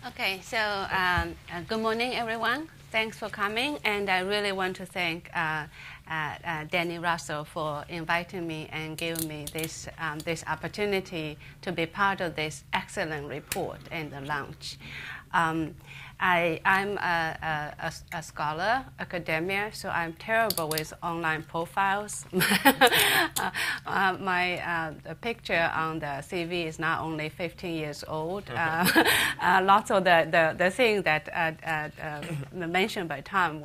Okay, so good morning, everyone. Thanks for coming, and I really want to thank Danny Russell for inviting me and giving me this opportunity to be part of this excellent report and the launch. I'm a scholar, academia, so I'm terrible with online profiles. My picture on the CV is not only 15 years old. Lots of the things that mentioned by Tom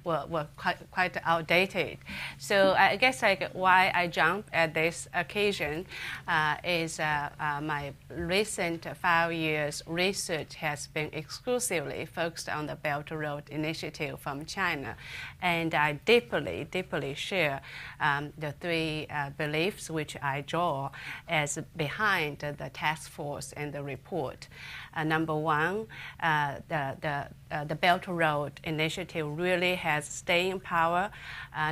were quite outdated. So I guess why I jumped at this occasion is my recent 5 years research has been exclusively focused on the Belt and Road Initiative from China. And I deeply, deeply share the three beliefs which I draw as behind the task force and the report. Number one, the Belt and Road Initiative really has staying power,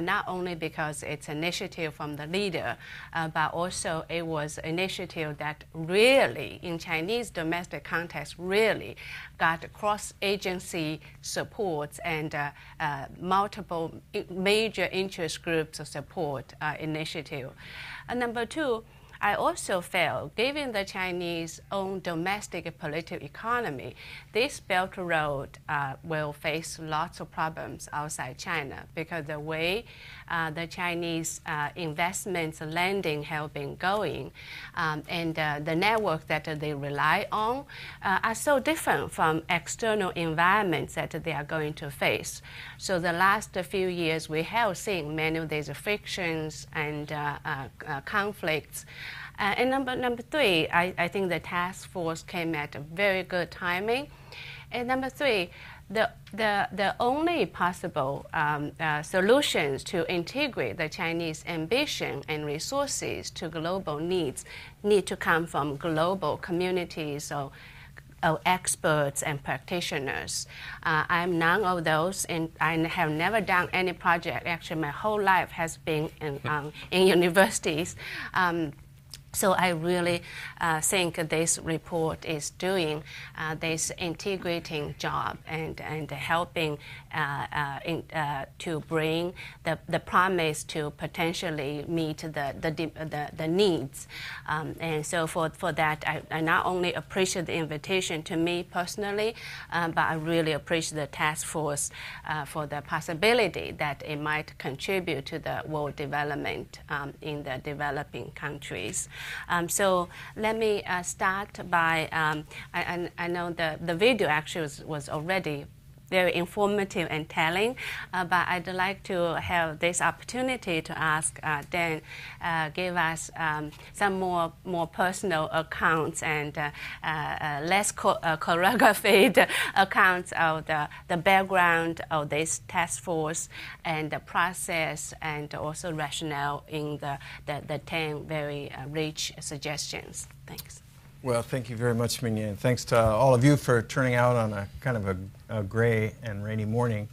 not only because it's an initiative from the leader, but also it was an initiative that really, in Chinese domestic context, really got cross-agency support and multiple major interest groups support initiative. Number two, I also felt, given the Chinese own domestic political economy, this Belt and Road will face lots of problems outside China because the way the Chinese investments lending have been going and the network that they rely on are so different from external environments that they are going to face. So the last few years, we have seen many of these frictions and conflicts. And number three, I think the task force came at a very good timing. And number three, the only possible solutions to integrate the Chinese ambition and resources to global needs need to come from global communities of experts and practitioners. I'm none of those, and I have never done any project. Actually, my whole life has been in universities. So I really think this report is doing this integrating job and helping to bring the promise to potentially meet the needs. And so for that, I not only appreciate the invitation to me personally, but I really appreciate the task force for the possibility that it might contribute to the world development in the developing countries. So let me start by, I know the video actually was already very informative and telling, but I'd like to have this opportunity to ask Dan give us some more personal accounts and less choreographed accounts of the background of this task force and the process and also rationale in the 10 very rich suggestions. Thanks. Well, thank you very much, Mingyan, and thanks to all of you for turning out on a kind of a gray and rainy morning.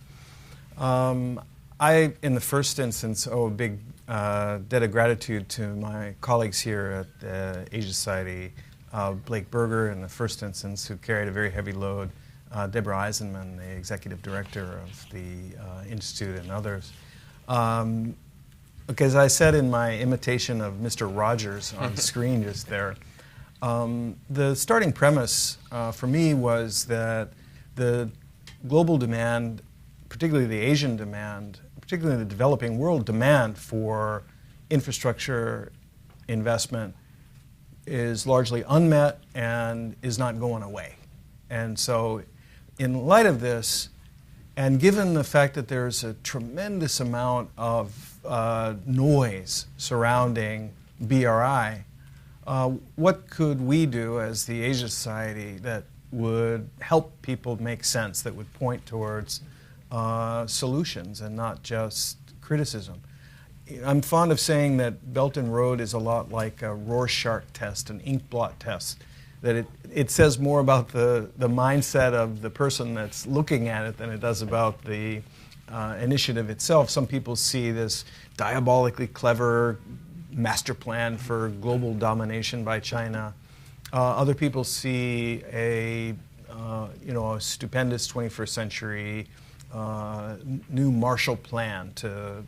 I, in the first instance, owe a big debt of gratitude to my colleagues here at the Asia Society, Blake Berger in the first instance, who carried a very heavy load, Deborah Eisenman, the executive director of the Institute, and others. Because I said in my imitation of Mr. Rogers on the screen just there, the starting premise for me was that the global demand, particularly the Asian demand, particularly the developing world demand for infrastructure investment is largely unmet and is not going away. And so in light of this, and given the fact that there's a tremendous amount of noise surrounding BRI, what could we do as the Asia Society that would help people make sense, that would point towards solutions and not just criticism? I'm fond of saying that Belt and Road is a lot like a Rorschach test, an ink blot test, that it says more about the mindset of the person that's looking at it than it does about the initiative itself. Some people see this diabolically clever master plan for global domination by China. Other people see a a stupendous 21st century new Marshall Plan to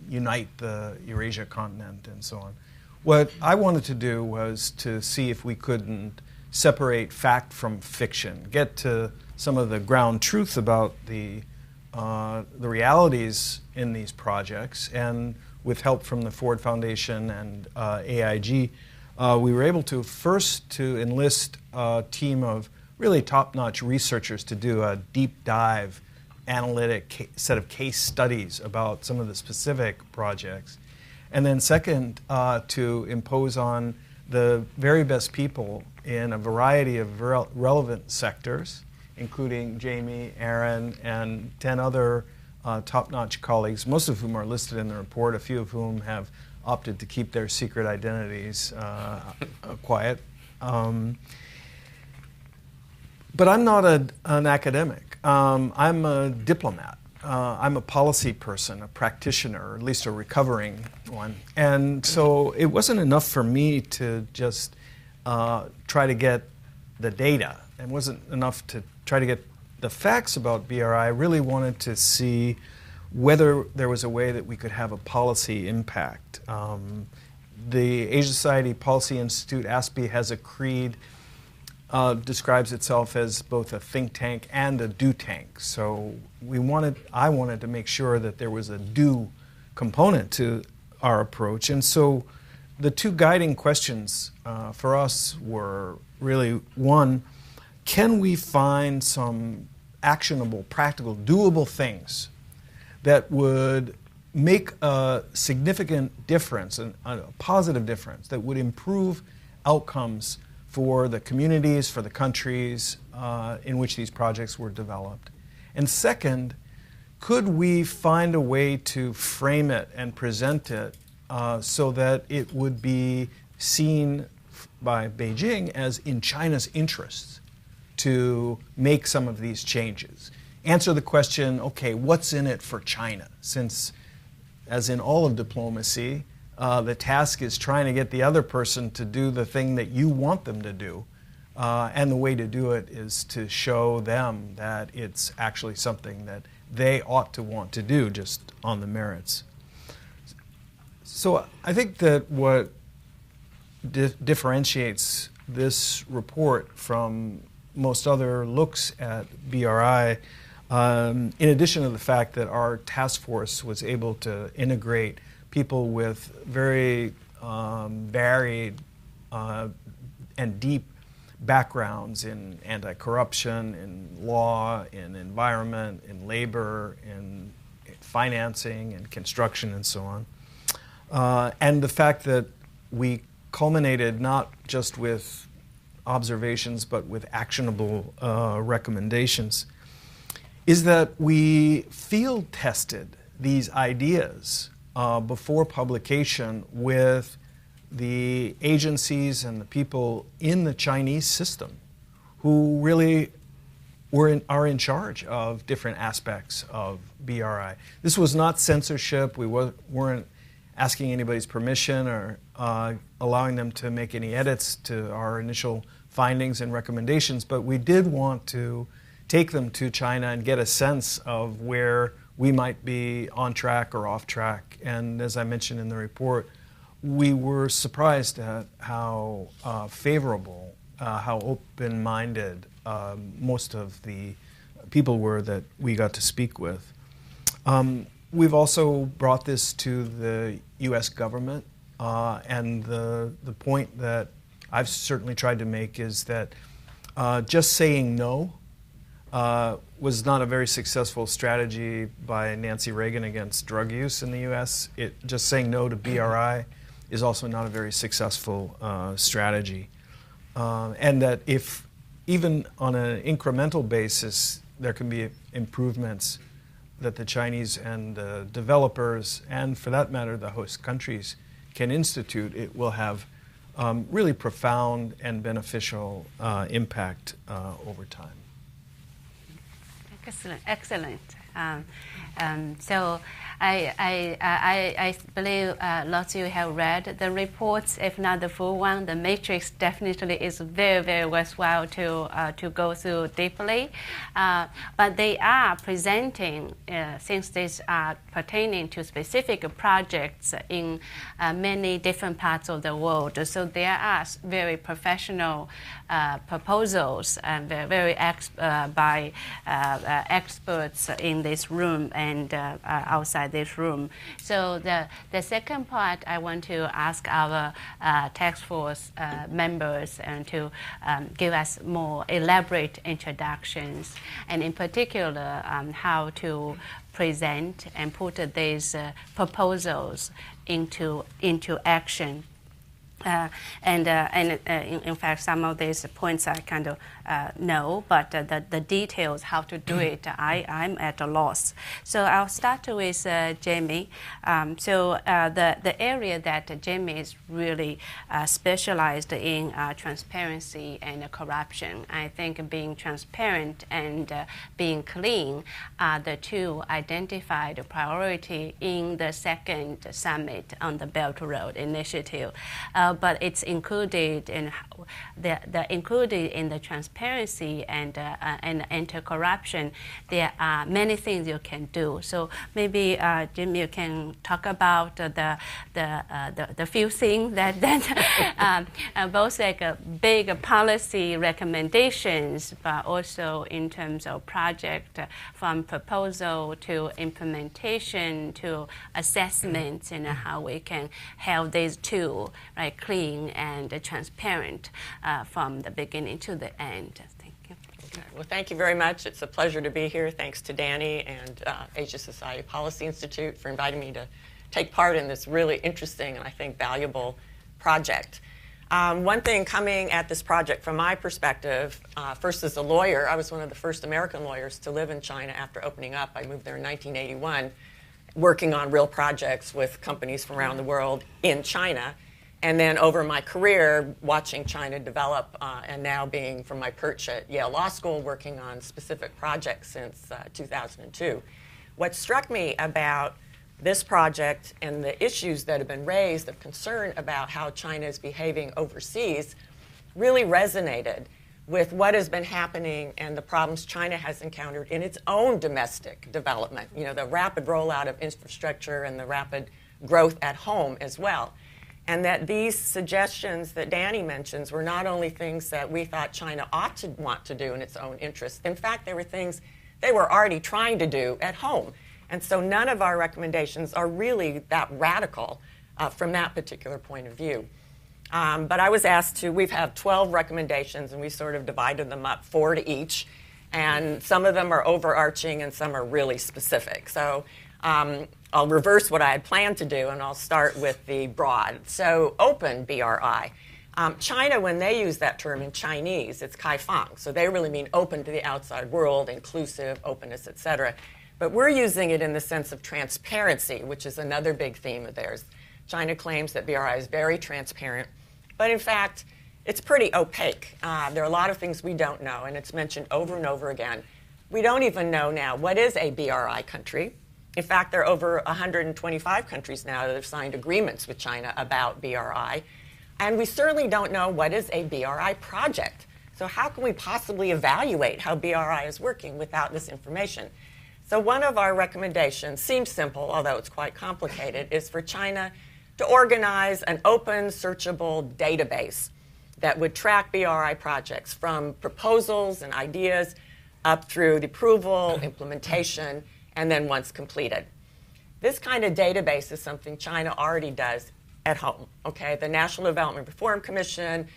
unite the Eurasia continent and so on. What I wanted to do was to see if we couldn't separate fact from fiction, get to some of the ground truth about the realities in these projects, and with help from the Ford Foundation and AIG, we were able to first enlist a team of really top-notch researchers to do a deep dive analytic set of case studies about some of the specific projects. And then second, to impose on the very best people in a variety of relevant sectors, including Jamie, Aaron, and 10 other top-notch colleagues, most of whom are listed in the report, a few of whom have opted to keep their secret identities quiet. But I'm not an academic. I'm a diplomat. I'm a policy person, a practitioner, or at least a recovering one. And so it wasn't enough for me to just try to get the data. It wasn't enough to try to get the facts about BRI. I really wanted to see whether there was a way that we could have a policy impact. The Asia Society Policy Institute, ASPI, has a creed, describes itself as both a think tank and a do tank. So I wanted to make sure that there was a do component to our approach. And so the two guiding questions for us were really, one, can we find some actionable, practical, doable things that would make a significant difference, a positive difference, that would improve outcomes for the communities, for the countries in which these projects were developed? And second, could we find a way to frame it and present it so that it would be seen by Beijing as in China's interests to make some of these changes? Answer the question, okay, what's in it for China? Since, as in all of diplomacy, the task is trying to get the other person to do the thing that you want them to do. And the way to do it is to show them that it's actually something that they ought to want to do just on the merits. So I think that what differentiates this report from most other looks at BRI, in addition to the fact that our task force was able to integrate people with very varied and deep backgrounds in anti-corruption, in law, in environment, in labor, in financing and construction and so on. And the fact that we culminated not just with observations but with actionable recommendations is that we field tested these ideas before publication with the agencies and the people in the Chinese system who really are in charge of different aspects of BRI. This was not censorship. We weren't asking anybody's permission or allowing them to make any edits to our initial findings and recommendations, but we did want to take them to China and get a sense of where we might be on track or off track. And as I mentioned in the report, we were surprised at how favorable, how open-minded most of the people were that we got to speak with. We've also brought this to the U.S. government, and the point that I've certainly tried to make is that just saying no was not a very successful strategy by Nancy Reagan against drug use in the U.S. Just saying no to BRI is also not a very successful strategy. And that if, even on an incremental basis, there can be improvements that the Chinese and the developers, and for that matter, the host countries, can institute, it will have really profound and beneficial impact over time. Excellent, excellent. So I believe lots of you have read the reports, if not the full one. The matrix definitely is very, very worthwhile to go through deeply. But they are presenting, since these are pertaining to specific projects in many different parts of the world. So there are very professional proposals and very by experts in this room and outside this room. So the second part, I want to ask our task force members and to give us more elaborate introductions, and in particular how to present and put these proposals into action. In fact, some of these points I kind of know, but the details, how to do it, I'm at a loss. So I'll start with Jamie. The area that Jamie is really specialized in transparency and corruption. I think being transparent and being clean are the two identified priority in the second summit on the Belt Road Initiative. But it's included in included in the transparency and anti-corruption. There are many things you can do. So maybe Jim, you can talk about the few things that both like big policy recommendations, but also in terms of project from proposal to implementation to assessments, and how we can have these two, right, clean and transparent from the beginning to the end. Thank you. Okay. Well, thank you very much. It's a pleasure to be here. Thanks to Danny and Asia Society Policy Institute for inviting me to take part in this really interesting and I think valuable project. One thing coming at this project from my perspective, first as a lawyer, I was one of the first American lawyers to live in China after opening up. I moved there in 1981, working on real projects with companies from around the world in China. And then over my career, watching China develop, and now being from my perch at Yale Law School, working on specific projects since 2002. What struck me about this project and the issues that have been raised of concern about how China is behaving overseas really resonated with what has been happening and the problems China has encountered in its own domestic development. You know, the rapid rollout of infrastructure and the rapid growth at home as well. And that these suggestions that Danny mentions were not only things that we thought China ought to want to do in its own interest. In fact, they were things they were already trying to do at home. And so none of our recommendations are really that radical from that particular point of view. But I was asked to, we've had 12 recommendations, and we sort of divided them up 4 to each. And some of them are overarching and some are really specific. So I'll reverse what I had planned to do, and I'll start with the broad. So open BRI. China, when they use that term in Chinese, it's kaifang. So they really mean open to the outside world, inclusive, openness, et cetera. But we're using it in the sense of transparency, which is another big theme of theirs. China claims that BRI is very transparent, but in fact, it's pretty opaque. There are a lot of things we don't know, and it's mentioned over and over again. We don't even know now what is a BRI country. In fact, there are over 125 countries now that have signed agreements with China about BRI. And we certainly don't know what is a BRI project. So how can we possibly evaluate how BRI is working without this information? So one of our recommendations seems simple, although it's quite complicated, is for China to organize an open, searchable database that would track BRI projects from proposals and ideas up through the approval, implementation, and then once completed. This kind of database is something China already does at home, okay? The National Development Reform Commission,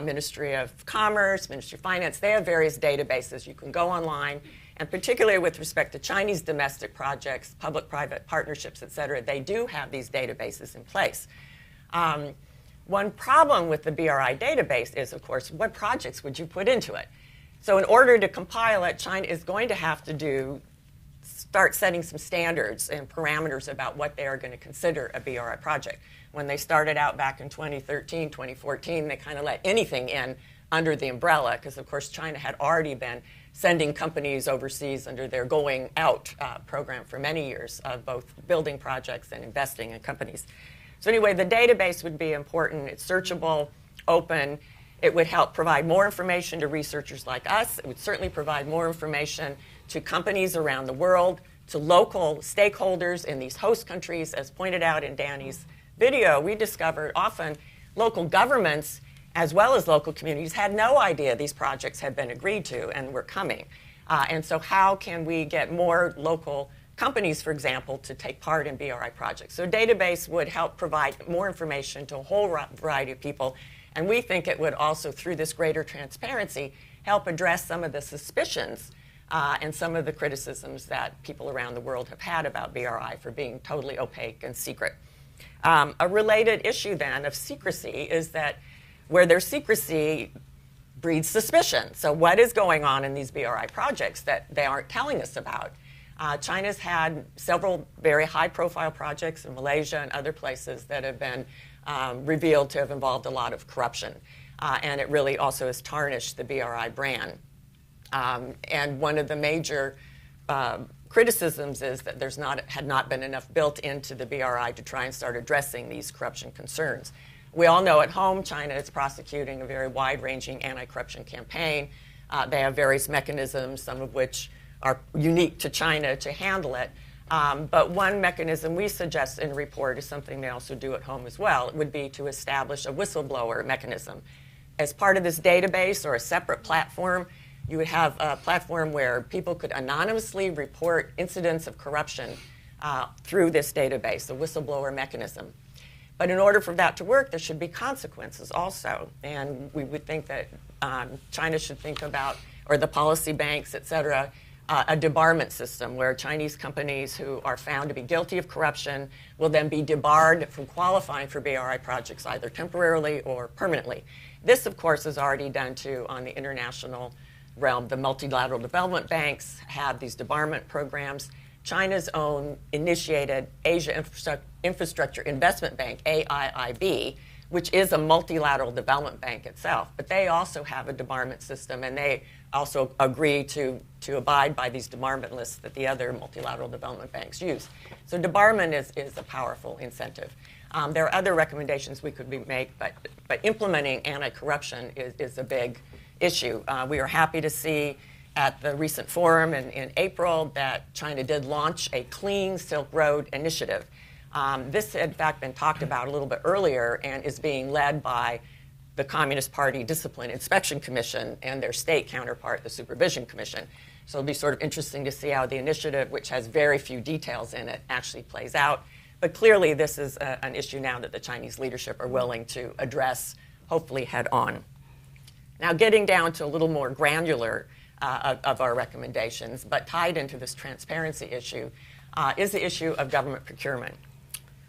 Ministry of Commerce, Ministry of Finance, they have various databases. You can go online, and particularly with respect to Chinese domestic projects, public-private partnerships, et cetera, they do have these databases in place. One problem with the BRI database is, of course, what projects would you put into it? So in order to compile it, China is going to have to start setting some standards and parameters about what they are going to consider a BRI project. When they started out back in 2013, 2014, they kind of let anything in under the umbrella, because of course China had already been sending companies overseas under their Going Out program for many years, of both building projects and investing in companies. So anyway, the database would be important. It's searchable, open. It would help provide more information to researchers like us. It would certainly provide more information to companies around the world, to local stakeholders in these host countries. As pointed out in Danny's video, we discovered often local governments as well as local communities had no idea these projects had been agreed to and were coming. And so how can we get more local companies, for example, to take part in BRI projects? So a database would help provide more information to a whole variety of people. And we think it would also, through this greater transparency, help address some of the suspicions and some of the criticisms that people around the world have had about BRI for being totally opaque and secret. A related issue then of secrecy is that where there's secrecy breeds suspicion. So what is going on in these BRI projects that they aren't telling us about? China's had several very high-profile projects in Malaysia and other places that have been revealed to have involved a lot of corruption. And it really also has tarnished the BRI brand. And one of the major criticisms is that had not been enough built into the BRI to try and start addressing these corruption concerns. We all know at home China is prosecuting a very wide-ranging anti-corruption campaign. They have various mechanisms, some of which are unique to China to handle it. But one mechanism we suggest in the report is something they also do at home as well. It would be to establish a whistleblower mechanism. As part of this database or a separate platform, you would have a platform where people could anonymously report incidents of corruption through this database, a whistleblower mechanism. But in order for that to work, there should be consequences also. And we would think that China should think about, or the policy banks, et cetera, a debarment system where Chinese companies who are found to be guilty of corruption will then be debarred from qualifying for BRI projects either temporarily or permanently. This, of course, is already done too on the international realm. The multilateral development banks have these debarment programs. China's own initiated Asia Infrastructure Investment Bank, AIIB, which is a multilateral development bank itself, but they also have a debarment system, and they also agree to abide by these debarment lists that the other multilateral development banks use. So debarment is a powerful incentive. There are other recommendations we could make, but implementing anti-corruption is a big issue. We are happy to see at the recent forum in April that China did launch a Clean Silk Road initiative. This had in fact been talked about a little bit earlier and is being led by the Communist Party Discipline Inspection Commission and their state counterpart, the Supervision Commission. So it'll be sort of interesting to see how the initiative, which has very few details in it, actually plays out. But clearly this is an issue now that the Chinese leadership are willing to address, hopefully head on. Now getting down to a little more granular of our recommendations, but tied into this transparency issue, is the issue of government procurement.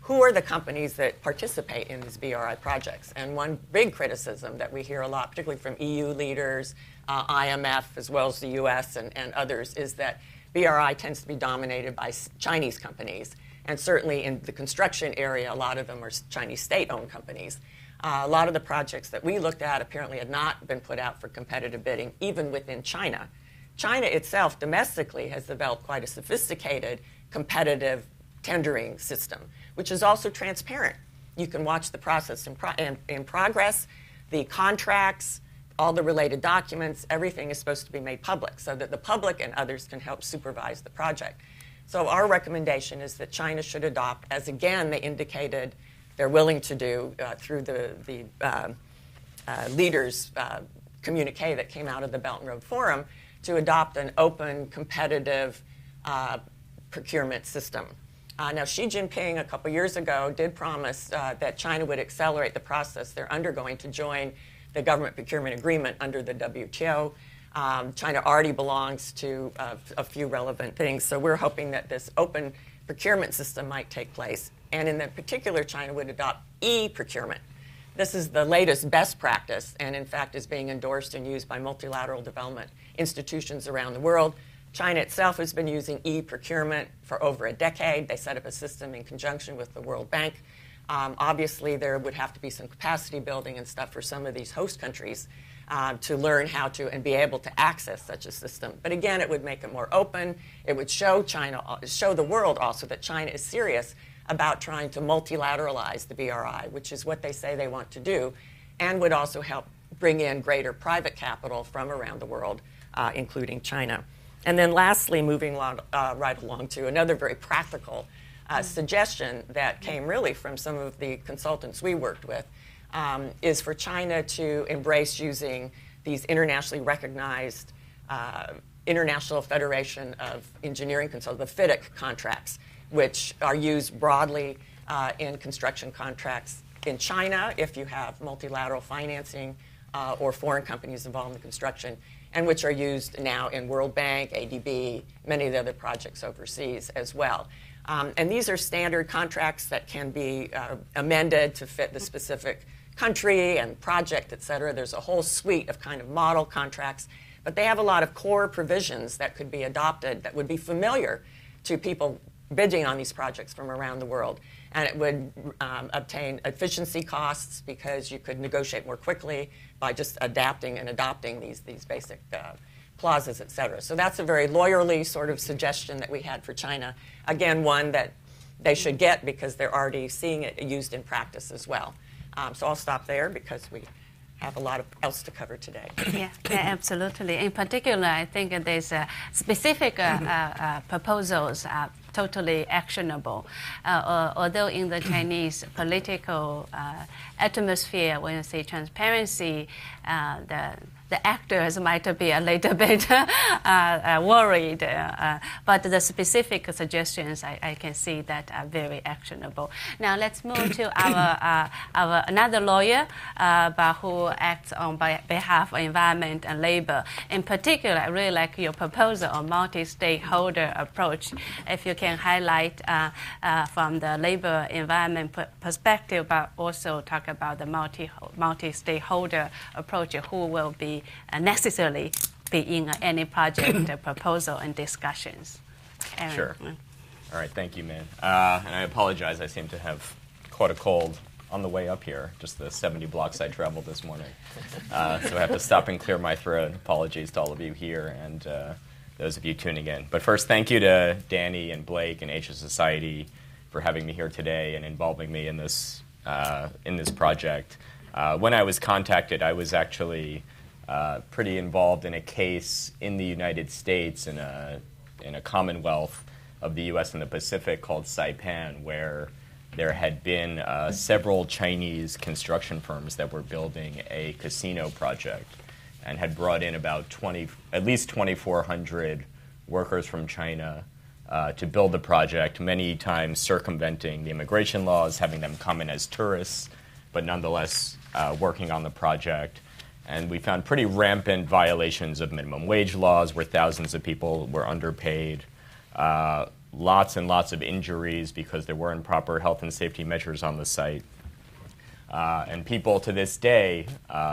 Who are the companies that participate in these BRI projects? And one big criticism that we hear a lot, particularly from EU leaders, IMF, as well as the US and others, is that BRI tends to be dominated by Chinese companies. And certainly in the construction area, a lot of them are Chinese state-owned companies. A lot of the projects that we looked at apparently had not been put out for competitive bidding, even within China. China itself, domestically, has developed quite a sophisticated competitive tendering system, which is also transparent. You can watch the process in progress, the contracts, all the related documents, everything is supposed to be made public so that the public and others can help supervise the project. So our recommendation is that China should adopt, as again they indicated they're willing to do through the leaders' communique that came out of the Belt and Road Forum, to adopt an open, competitive procurement system. Now, Xi Jinping a couple years ago did promise that China would accelerate the process they're undergoing to join the government procurement agreement under the WTO. China already belongs to a few relevant things, so we're hoping that this open procurement system might take place. And in particular, China would adopt e-procurement. This is the latest best practice, and in fact is being endorsed and used by multilateral development institutions around the world. China itself has been using e-procurement for over a decade. They set up a system in conjunction with the World Bank. Obviously, there would have to be some capacity building and stuff for some of these host countries. to learn how to and be able to access such a system. But again, it would make it more open. It would show the world also that China is serious about trying to multilateralize the BRI, which is what they say they want to do, and would also help bring in greater private capital from around the world, including China. And then lastly, moving right along to another very practical suggestion that came really from some of the consultants we worked with, is for China to embrace using these internationally recognized International Federation of Engineering Consultants, the FIDIC contracts, which are used broadly in construction contracts in China if you have multilateral financing or foreign companies involved in the construction, and which are used now in World Bank, ADB, many of the other projects overseas as well. And these are standard contracts that can be amended to fit the specific country and project, et cetera. There's a whole suite of kind of model contracts, but they have a lot of core provisions that could be adopted that would be familiar to people bidding on these projects from around the world. And it would obtain efficiency costs because you could negotiate more quickly by just adapting and adopting these basic clauses, et cetera. So that's a very lawyerly sort of suggestion that we had for China. Again, one that they should get because they're already seeing it used in practice as well. So I'll stop there because we have a lot else to cover today. Yeah, absolutely. In particular, I think there's specific proposals totally actionable. Although in the Chinese political atmosphere, when you say transparency, the actors might be a little bit worried, but the specific suggestions I can see that are very actionable. Now let's move to our another lawyer, but who acts on behalf of environment and labor. In particular, I really like your proposal on multi-stakeholder approach. If you can highlight from the labor environment perspective, but also talk about the multi-stakeholder approach, who will be necessarily be in any project proposal and discussions. Aaron. Sure. All right, thank you, Min. And I apologize, I seem to have caught a cold on the way up here, just the 70 blocks I traveled this morning. So I have to stop and clear my throat. Apologies to all of you here and those of you tuning in. But first, thank you to Danny and Blake and Asia Society for having me here today and involving me in this project. When I was contacted, I was actually pretty involved in a case in the United States in a commonwealth of the U.S. and the Pacific called Saipan, where there had been several Chinese construction firms that were building a casino project and had brought in about at least 2,400 workers from China to build the project, many times circumventing the immigration laws, having them come in as tourists, but nonetheless working on the project. And we found pretty rampant violations of minimum wage laws where thousands of people were underpaid, lots and lots of injuries because there weren't proper health and safety measures on the site. And people to this day,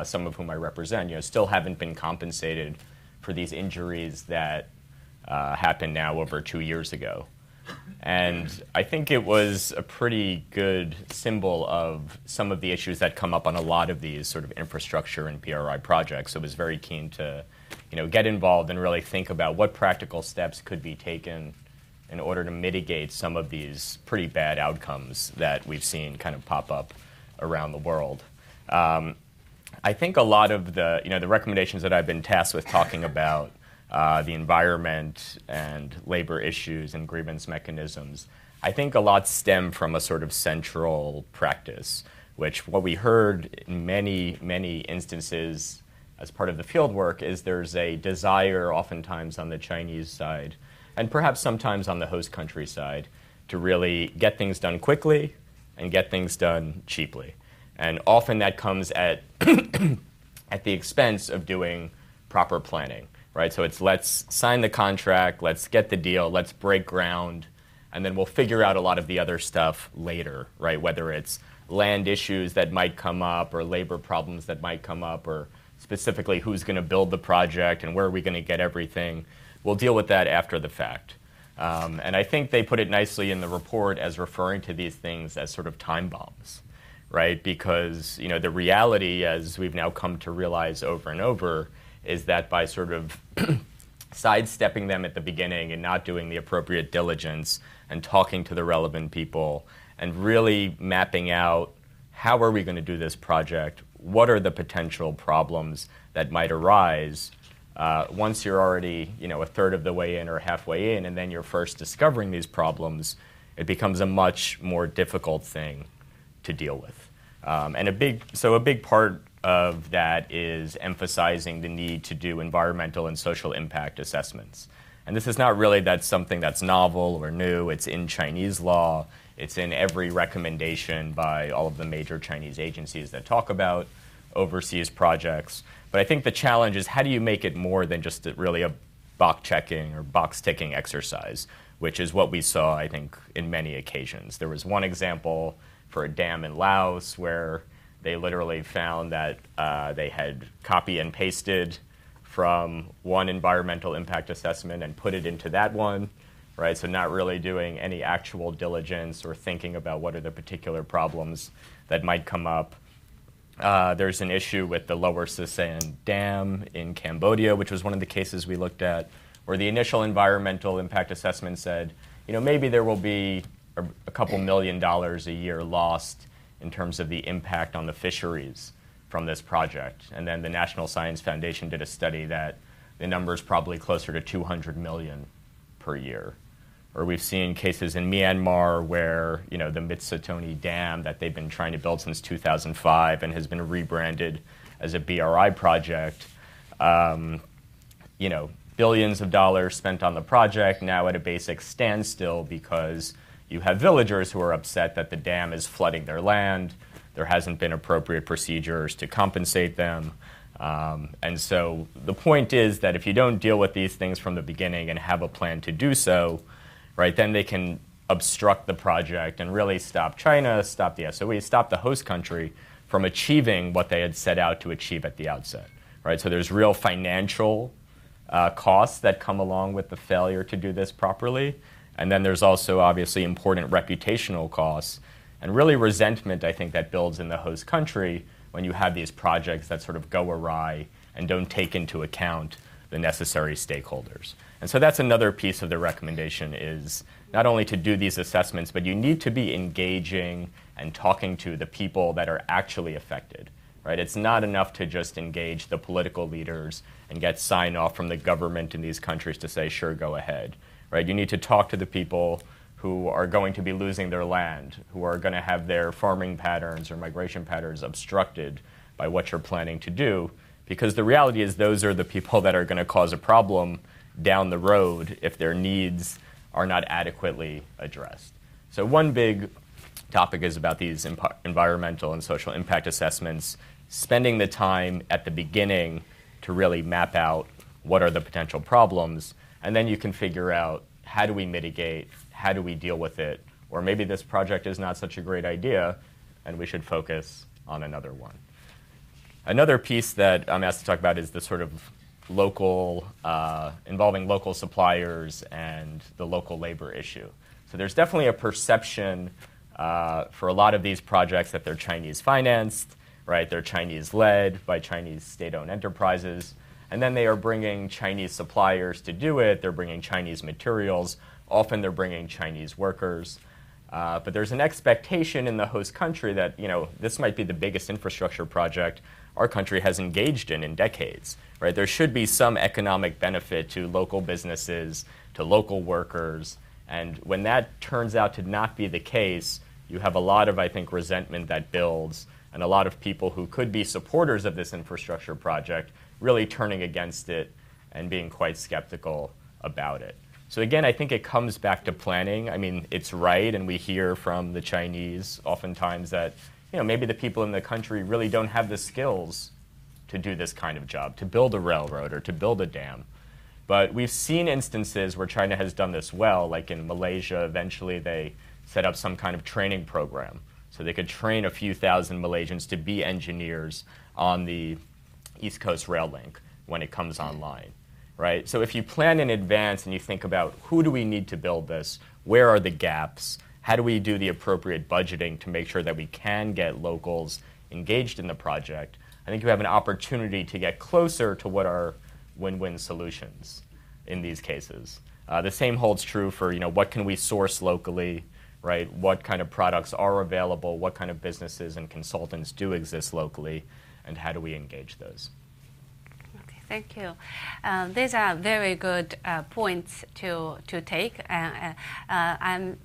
some of whom I represent, still haven't been compensated for these injuries that happened now over 2 years ago. And I think it was a pretty good symbol of some of the issues that come up on a lot of these sort of infrastructure and PRI projects. So I was very keen to, get involved and really think about what practical steps could be taken in order to mitigate some of these pretty bad outcomes that we've seen kind of pop up around the world. I think a lot of the recommendations that I've been tasked with talking about, the environment and labor issues and grievance mechanisms, I think a lot stem from a sort of central practice, which what we heard in many, many instances as part of the field work is there's a desire oftentimes on the Chinese side, and perhaps sometimes on the host country side, to really get things done quickly and get things done cheaply. And often that comes at the expense of doing proper planning. Right, so it's let's sign the contract, let's get the deal, let's break ground, and then we'll figure out a lot of the other stuff later, right? Whether it's land issues that might come up or labor problems that might come up or specifically who's going to build the project and where are we going to get everything. We'll deal with that after the fact. And I think they put it nicely in the report as referring to these things as sort of time bombs, right? Because the reality, as we've now come to realize over and over, is that by sort of sidestepping them at the beginning and not doing the appropriate diligence and talking to the relevant people and really mapping out how are we going to do this project, what are the potential problems that might arise once you're already a third of the way in or halfway in, and then you're first discovering these problems, it becomes a much more difficult thing to deal with. And a big part of that is emphasizing the need to do environmental and social impact assessments. And this is not really something that's novel or new. It's in Chinese law. It's in every recommendation by all of the major Chinese agencies that talk about overseas projects. But I think the challenge is, how do you make it more than just really a box-checking or box-ticking exercise, which is what we saw, I think, in many occasions. There was one example for a dam in Laos where they literally found that they had copy and pasted from one environmental impact assessment and put it into that one, right? So not really doing any actual diligence or thinking about what are the particular problems that might come up. There's an issue with the Lower Sisan Dam in Cambodia, which was one of the cases we looked at, where the initial environmental impact assessment said, maybe there will be a couple $1 million a year lost in terms of the impact on the fisheries from this project. And then the National Science Foundation did a study that the number is probably closer to 200 million per year. Or we've seen cases in Myanmar where, the Mitsitoni Dam that they've been trying to build since 2005 and has been rebranded as a BRI project, billions of dollars spent on the project, now at a basic standstill because you have villagers who are upset that the dam is flooding their land. There hasn't been appropriate procedures to compensate them. And so the point is that if you don't deal with these things from the beginning and have a plan to do so, right, then they can obstruct the project and really stop China, stop the SOE, stop the host country from achieving what they had set out to achieve at the outset, right? So there's real financial costs that come along with the failure to do this properly. And then there's also obviously important reputational costs and really resentment, I think, that builds in the host country when you have these projects that sort of go awry and don't take into account the necessary stakeholders. And so that's another piece of the recommendation, is not only to do these assessments, but you need to be engaging and talking to the people that are actually affected, right? It's not enough to just engage the political leaders and get sign-off from the government in these countries to say, sure, go ahead, right? You need to talk to the people who are going to be losing their land, who are going to have their farming patterns or migration patterns obstructed by what you're planning to do, because the reality is those are the people that are going to cause a problem down the road if their needs are not adequately addressed. So one big topic is about these environmental and social impact assessments, spending the time at the beginning to really map out what are the potential problems, and then you can figure out, how do we mitigate, how do we deal with it, or maybe this project is not such a great idea and we should focus on another one. Another piece that I'm asked to talk about is the sort of local, involving local suppliers and the local labor issue. So there's definitely a perception for a lot of these projects that they're Chinese financed, right? They're Chinese led by Chinese state-owned enterprises. And then they are bringing Chinese suppliers to do it. They're bringing Chinese materials. Often they're bringing Chinese workers. But there's an expectation in the host country that, this might be the biggest infrastructure project our country has engaged in decades, right? There should be some economic benefit to local businesses, to local workers. And when that turns out to not be the case, you have a lot of, I think, resentment that builds, and a lot of people who could be supporters of this infrastructure project really turning against it and being quite skeptical about it. So again, I think it comes back to planning. I mean, it's right, and we hear from the Chinese oftentimes that, maybe the people in the country really don't have the skills to do this kind of job, to build a railroad or to build a dam. But we've seen instances where China has done this well, like in Malaysia. Eventually they set up some kind of training program so they could train a few thousand Malaysians to be engineers on the East Coast Rail Link when it comes online, right? So if you plan in advance and you think about, who do we need to build this? Where are the gaps? how do we do the appropriate budgeting to make sure that we can get locals engaged in the project, I think you have an opportunity to get closer to what are win-win solutions in these cases. The same holds true for, what can we source locally, right? What kind of products are available? What kind of businesses and consultants do exist locally? And how do we engage those? Okay, thank you. These are very good points to take. I'm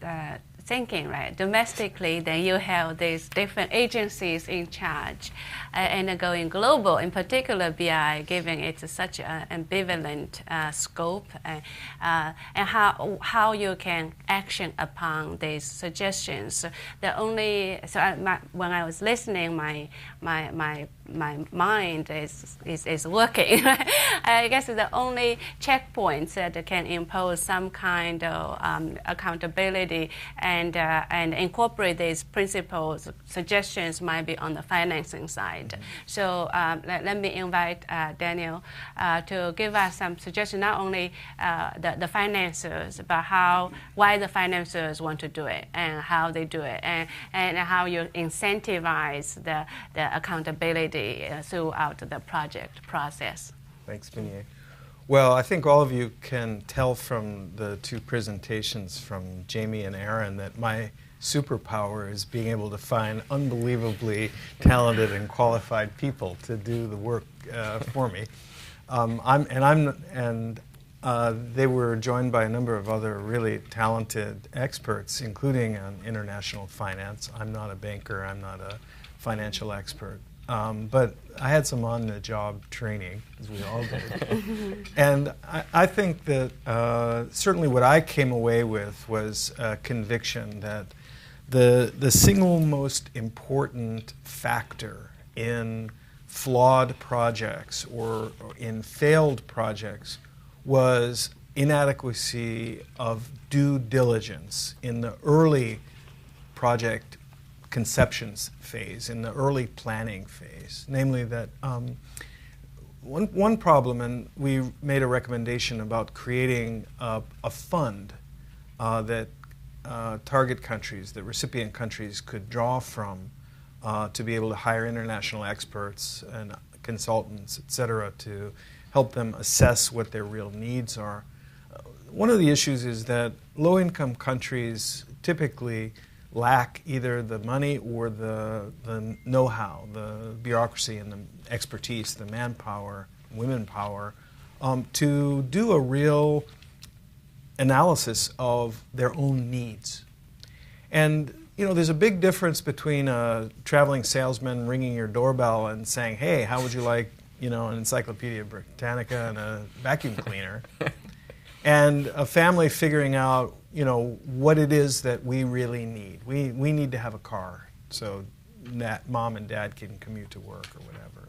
thinking, right, domestically, then you have these different agencies in charge, and going global, in particular BI, given it's such an ambivalent scope, and how you can action upon these suggestions. When I was listening, my mind is working. I guess the only checkpoints that can impose some kind of accountability and incorporate these principles, suggestions might be on the financing side. So let me invite Daniel to give us some suggestions, not only the financiers, but why the financiers want to do it and how they do it, and how you incentivize the accountability throughout the project process. Thanks, Vinay. Well, I think all of you can tell from the two presentations from Jamie and Aaron that my superpower is being able to find unbelievably talented and qualified people to do the work for me. They were joined by a number of other really talented experts, including on international finance. I'm not a banker. I'm not a financial expert. But I had some on-the-job training, as we all did. And I think that certainly what I came away with was a conviction that the single most important factor in flawed projects or in failed projects was inadequacy of due diligence in the early project conceptions phase, in the early planning phase. Namely that one problem, and we made a recommendation about creating a fund that target countries, that recipient countries could draw from to be able to hire international experts and consultants, et cetera, to help them assess what their real needs are. One of the issues is that low-income countries typically lack either the money or the know-how, the bureaucracy and the expertise, the manpower, women power, to do a real analysis of their own needs. And there's a big difference between a traveling salesman ringing your doorbell and saying, "Hey, how would you like, an Encyclopedia Britannica and a vacuum cleaner?" and a family figuring out, what it is that we really need. We need to have a car so that mom and dad can commute to work or whatever.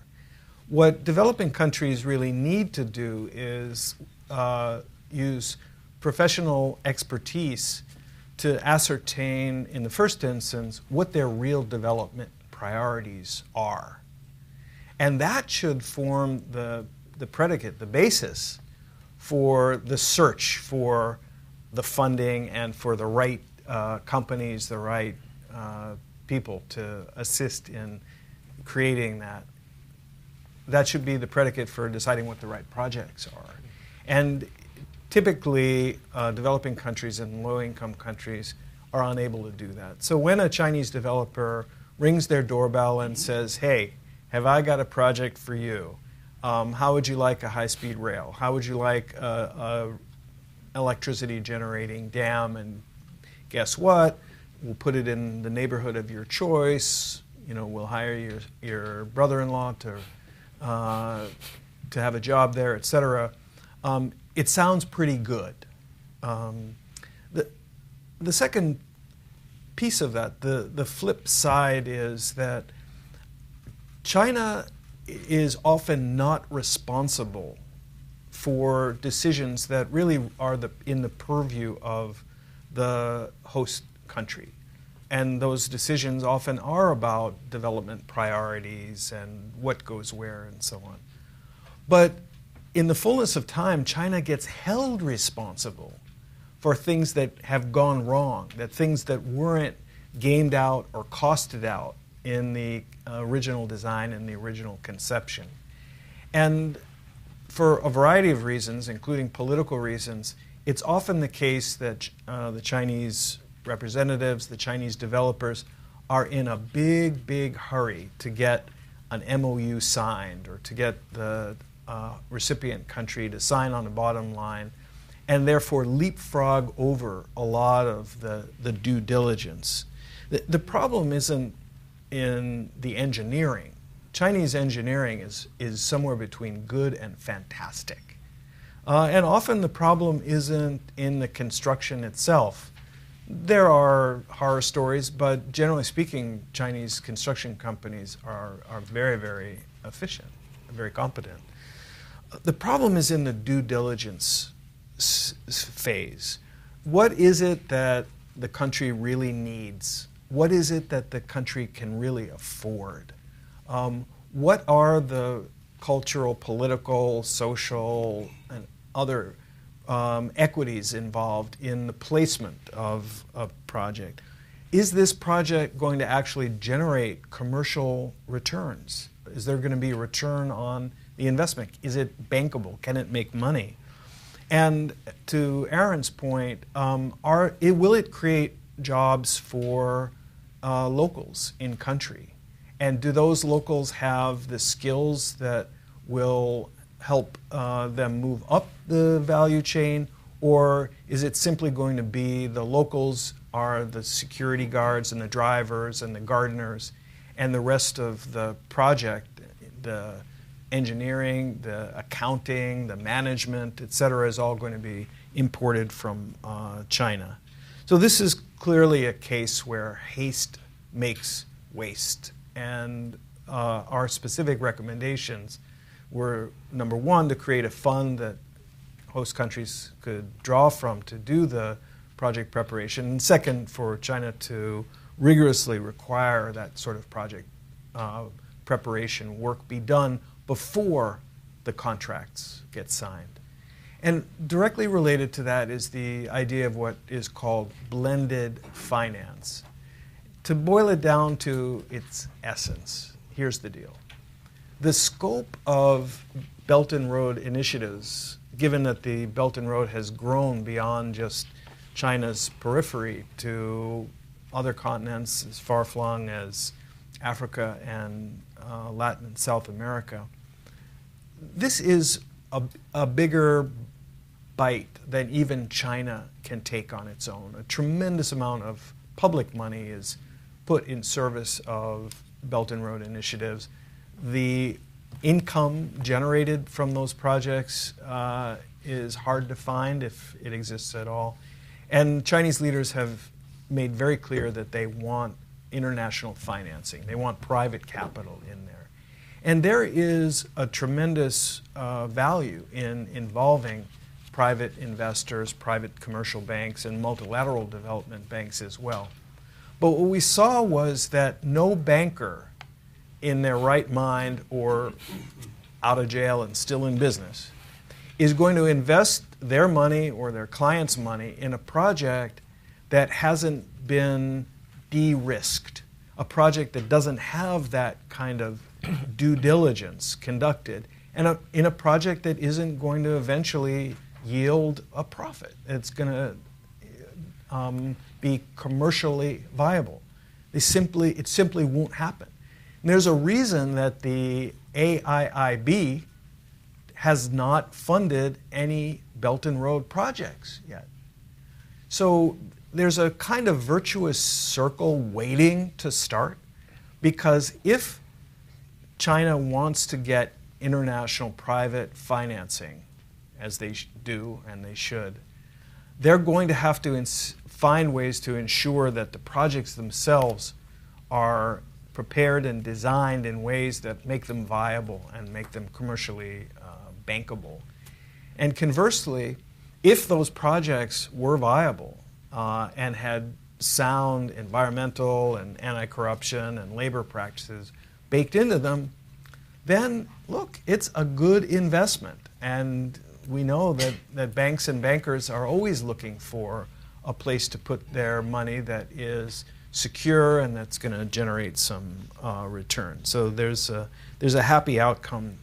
What developing countries really need to do is use professional expertise to ascertain, in the first instance, what their real development priorities are. And that should form the predicate, the basis for the search for the funding and for the right companies, the right people to assist in creating that. That should be the predicate for deciding what the right projects are. And typically, developing countries and low-income countries are unable to do that. So when a Chinese developer rings their doorbell and says, "Hey, have I got a project for you? How would you like a high-speed rail? How would you like a electricity generating dam? And guess what? We'll put it in the neighborhood of your choice. We'll hire your brother-in-law to have a job there, etc." It sounds pretty good. The second piece of that, the flip side, is that China is often not responsible for decisions that really are in the purview of the host country. And those decisions often are about development priorities and what goes where and so on. But in the fullness of time, China gets held responsible for things that have gone wrong, that things that weren't gamed out or costed out in the original design and the original conception. And for a variety of reasons, including political reasons, it's often the case that the Chinese representatives, the Chinese developers, are in a big, big hurry to get an MOU signed or to get the recipient country to sign on the bottom line, and therefore leapfrog over a lot of the due diligence. The problem isn't in the engineering. Chinese engineering is somewhere between good and fantastic. And often the problem isn't in the construction itself. There are horror stories, but generally speaking, Chinese construction companies are very, very efficient, very competent. The problem is in the due diligence phase. What is it that the country really needs? What is it that the country can really afford? What are the cultural, political, social, and other equities involved in the placement of a project? Is this project going to actually generate commercial returns? Is there going to be a return on the investment? Is it bankable? Can it make money? And to Aaron's point, will it create jobs for locals in country? And do those locals have the skills that will help them move up the value chain? Or is it simply going to be the locals are the security guards and the drivers and the gardeners, and the rest of the project, the engineering, the accounting, the management, et cetera, is all going to be imported from China? So this is clearly a case where haste makes waste. And our specific recommendations were, number one, to create a fund that host countries could draw from to do the project preparation, and second, for China to rigorously require that sort of project preparation work be done before the contracts get signed. And directly related to that is the idea of what is called blended finance. To boil it down to its essence, here's the deal. The scope of Belt and Road initiatives, given that the Belt and Road has grown beyond just China's periphery to other continents as far-flung as Africa and Latin and South America, this is a bigger bite than even China can take on its own. A tremendous amount of public money is put in service of Belt and Road initiatives. The income generated from those projects is hard to find, if it exists at all. And Chinese leaders have made very clear that they want international financing. They want private capital in there. And there is a tremendous value in involving private investors, private commercial banks, and multilateral development banks as well. But what we saw was that no banker in their right mind or out of jail and still in business is going to invest their money or their client's money in a project that hasn't been de-risked, a project that doesn't have that kind of due diligence conducted, and in a project that isn't going to eventually yield a profit. It's going to be commercially viable. It simply won't happen. And there's a reason that the AIIB has not funded any Belt and Road projects yet. So there's a kind of virtuous circle waiting to start, because if China wants to get international private financing, as they do and they should, they're going to have to find ways to ensure that the projects themselves are prepared and designed in ways that make them viable and make them commercially bankable. And conversely, if those projects were viable and had sound environmental and anti-corruption and labor practices baked into them, then look, it's a good investment. And we know that banks and bankers are always looking for a place to put their money that is secure and that's going to generate some return. So there's a happy outcome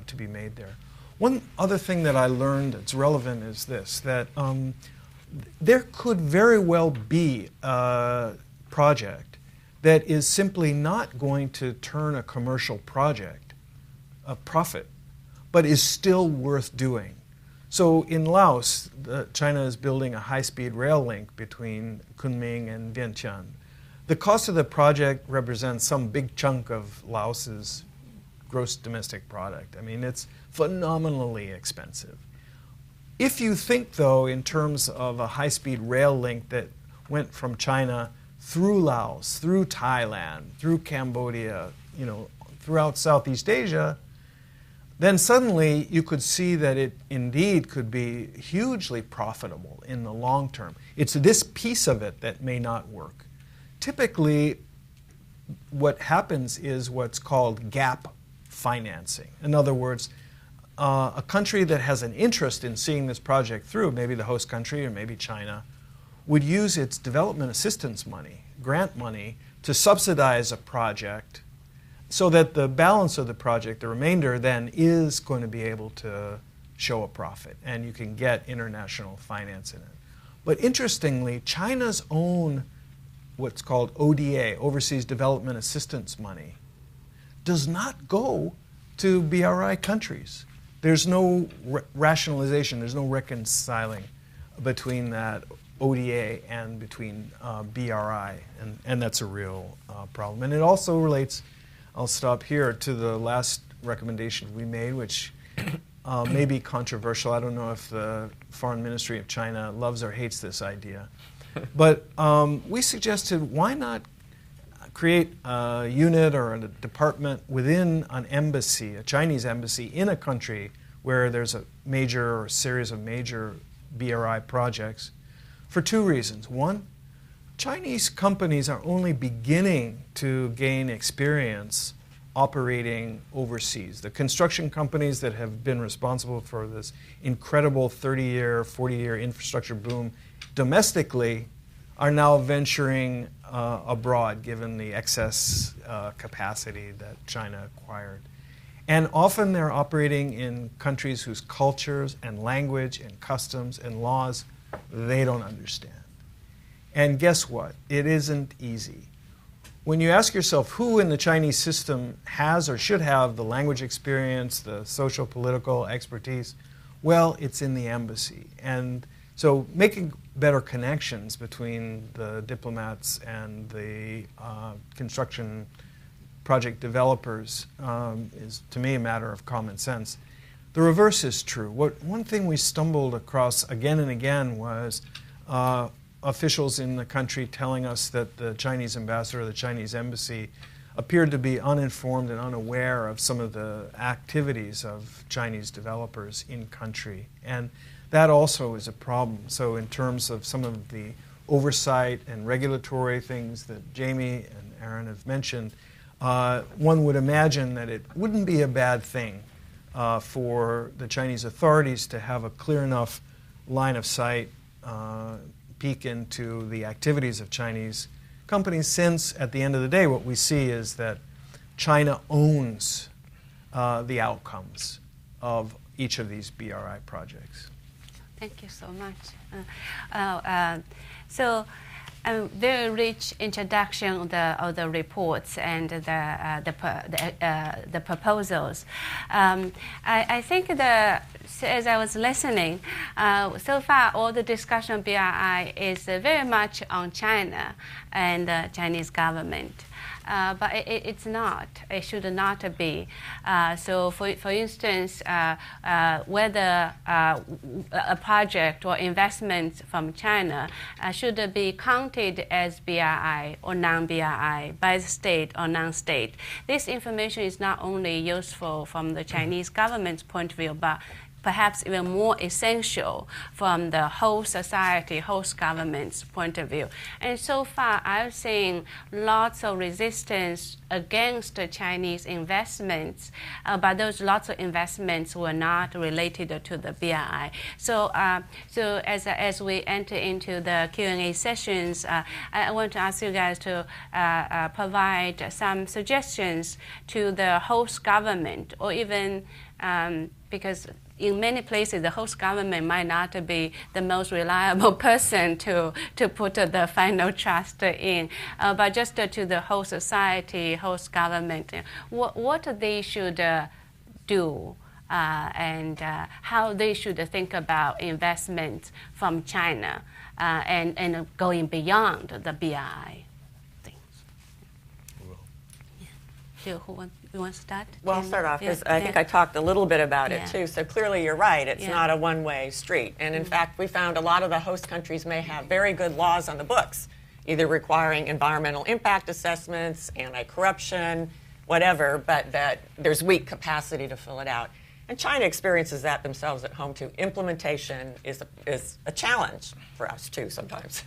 to be made there. One other thing that I learned that's relevant is this, that there could very well be a project that is simply not going to turn a commercial project a profit, but is still worth doing. So in Laos, China is building a high-speed rail link between Kunming and Vientiane. The cost of the project represents some big chunk of Laos's gross domestic product. I mean, it's phenomenally expensive. If you think, though, in terms of a high-speed rail link that went from China through Laos, through Thailand, through Cambodia, throughout Southeast Asia, then suddenly you could see that it indeed could be hugely profitable in the long term. It's this piece of it that may not work. Typically, what happens is what's called gap financing. In other words, a country that has an interest in seeing this project through, maybe the host country or maybe China, would use its development assistance money, grant money, to subsidize a project so that the balance of the project, the remainder, then is going to be able to show a profit, and you can get international finance in it. But interestingly, China's own what's called ODA, Overseas Development Assistance money, does not go to BRI countries. There's no rationalization, there's no reconciling between that ODA and between BRI, and that's a real problem. And it also relates, I'll stop here, to the last recommendation we made, which may be controversial. I don't know if the Foreign Ministry of China loves or hates this idea. But we suggested, why not create a unit or a department within an embassy, a Chinese embassy, in a country where there's a major or series of major BRI projects, for two reasons. One, Chinese companies are only beginning to gain experience operating overseas. The construction companies that have been responsible for this incredible 30-year, 40-year infrastructure boom domestically are now venturing abroad, given the excess capacity that China acquired. And often they're operating in countries whose cultures and language and customs and laws they don't understand. And guess what? It isn't easy. When you ask yourself who in the Chinese system has or should have the language experience, the social political expertise, well, it's in the embassy. And so making better connections between the diplomats and the construction project developers is, to me, a matter of common sense. The reverse is true. One thing we stumbled across again and again was officials in the country telling us that the Chinese ambassador or the Chinese embassy appeared to be uninformed and unaware of some of the activities of Chinese developers in country. And that also is a problem. So in terms of some of the oversight and regulatory things that Jamie and Aaron have mentioned, one would imagine that it wouldn't be a bad thing for the Chinese authorities to have a clear enough line of sight peek into the activities of Chinese companies, since at the end of the day what we see is that China owns the outcomes of each of these BRI projects. Thank you so much. Very rich introduction of the reports and the proposals. I think as I was listening, so far all the discussion BRI is very much on China and the Chinese government. But it's not. It should not be. So, for instance, whether a project or investment from China should be counted as BRI or non-BRI by the state or non-state. This information is not only useful from the Chinese government's point of view, but perhaps even more essential from the whole society, host government's point of view. And so far, I've seen lots of resistance against the Chinese investments, but those lots of investments were not related to the BRI. So, as we enter into the Q&A sessions, I want to ask you guys to provide some suggestions to the host government, or even because in many places the host government might not be the most reliable person to put the final trust in, but just to the whole society, host government, what they should do and how they should think about investment from China and going beyond the BRI things. Yeah. Who wants to start? Well, I'll start off because I think I talked a little bit about it too. So clearly you're right. It's not a one-way street. And in fact, we found a lot of the host countries may have very good laws on the books, either requiring environmental impact assessments, anti-corruption, whatever, but that there's weak capacity to fill it out. And China experiences that themselves at home too. Implementation is a challenge for us too sometimes.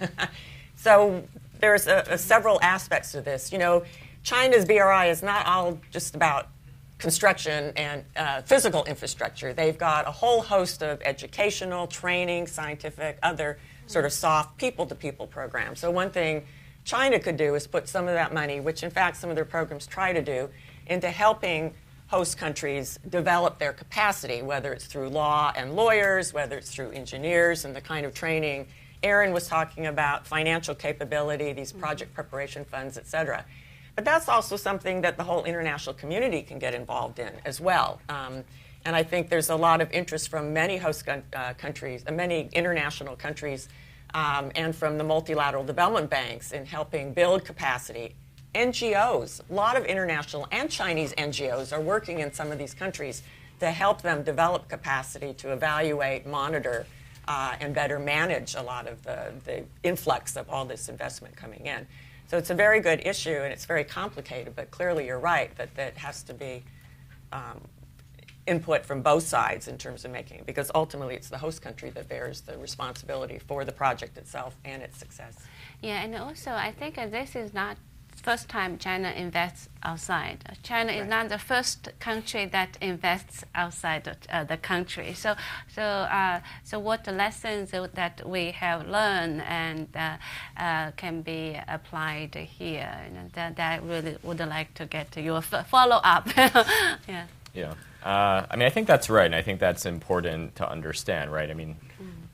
So there's several aspects to this. You know, China's BRI is not all just about construction and physical infrastructure. They've got a whole host of educational, training, scientific, other sort of soft people-to-people programs. So one thing China could do is put some of that money, which in fact some of their programs try to do, into helping host countries develop their capacity, whether it's through law and lawyers, whether it's through engineers and the kind of training Aaron was talking about, financial capability, these project preparation funds, et cetera. But that's also something that the whole international community can get involved in as well. And I think there's a lot of interest from many host countries, many international countries, and from the multilateral development banks in helping build capacity. NGOs, a lot of international and Chinese NGOs are working in some of these countries to help them develop capacity to evaluate, monitor, and better manage a lot of the influx of all this investment coming in. So it's a very good issue, and it's very complicated, but clearly you're right that that has to be input from both sides in terms of making it, because ultimately it's the host country that bears the responsibility for the project itself and its success. Yeah, and also I think this is not first time China invests outside. China is not the first country that invests outside the country. So what the lessons that we have learned and can be applied here? That I really would like to get to your follow up. Yeah. Yeah. I mean, I think that's right, and I think that's important to understand, right? I mean,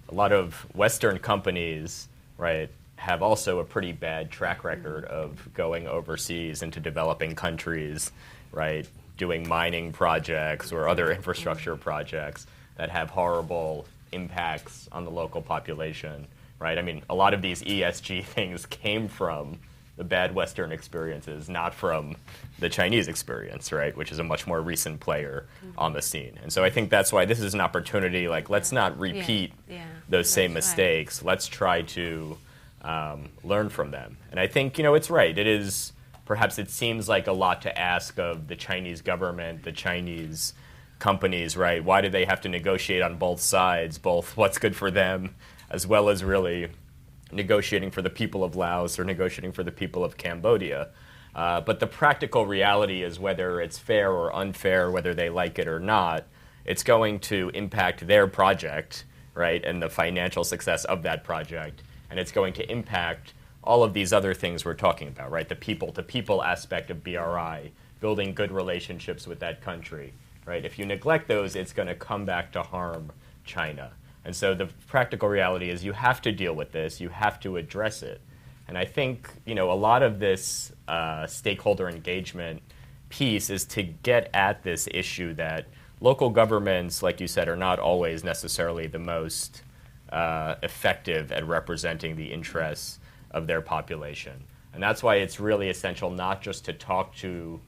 a lot of Western companies, right, have also a pretty bad track record of going overseas into developing countries, right, doing mining projects or other infrastructure projects that have horrible impacts on the local population, right? I mean, a lot of these ESG things came from the bad Western experiences, not from the Chinese experience, right, which is a much more recent player on the scene. And so I think that's why this is an opportunity, like, let's not repeat those same mistakes. Right. Let's try to learn from them. And I think, it's right. It is, perhaps it seems like a lot to ask of the Chinese government, the Chinese companies, right? Why do they have to negotiate on both sides, both what's good for them, as well as really negotiating for the people of Laos or negotiating for the people of Cambodia? But the practical reality is, whether it's fair or unfair, whether they like it or not, it's going to impact their project, right, and the financial success of that project. And it's going to impact all of these other things we're talking about, right? The people-to-people aspect of BRI, building good relationships with that country, right? If you neglect those, it's going to come back to harm China. And so the practical reality is you have to deal with this. You have to address it. And I think, a lot of this stakeholder engagement piece is to get at this issue that local governments, like you said, are not always necessarily the most effective at representing the interests of their population. And that's why it's really essential not just to talk to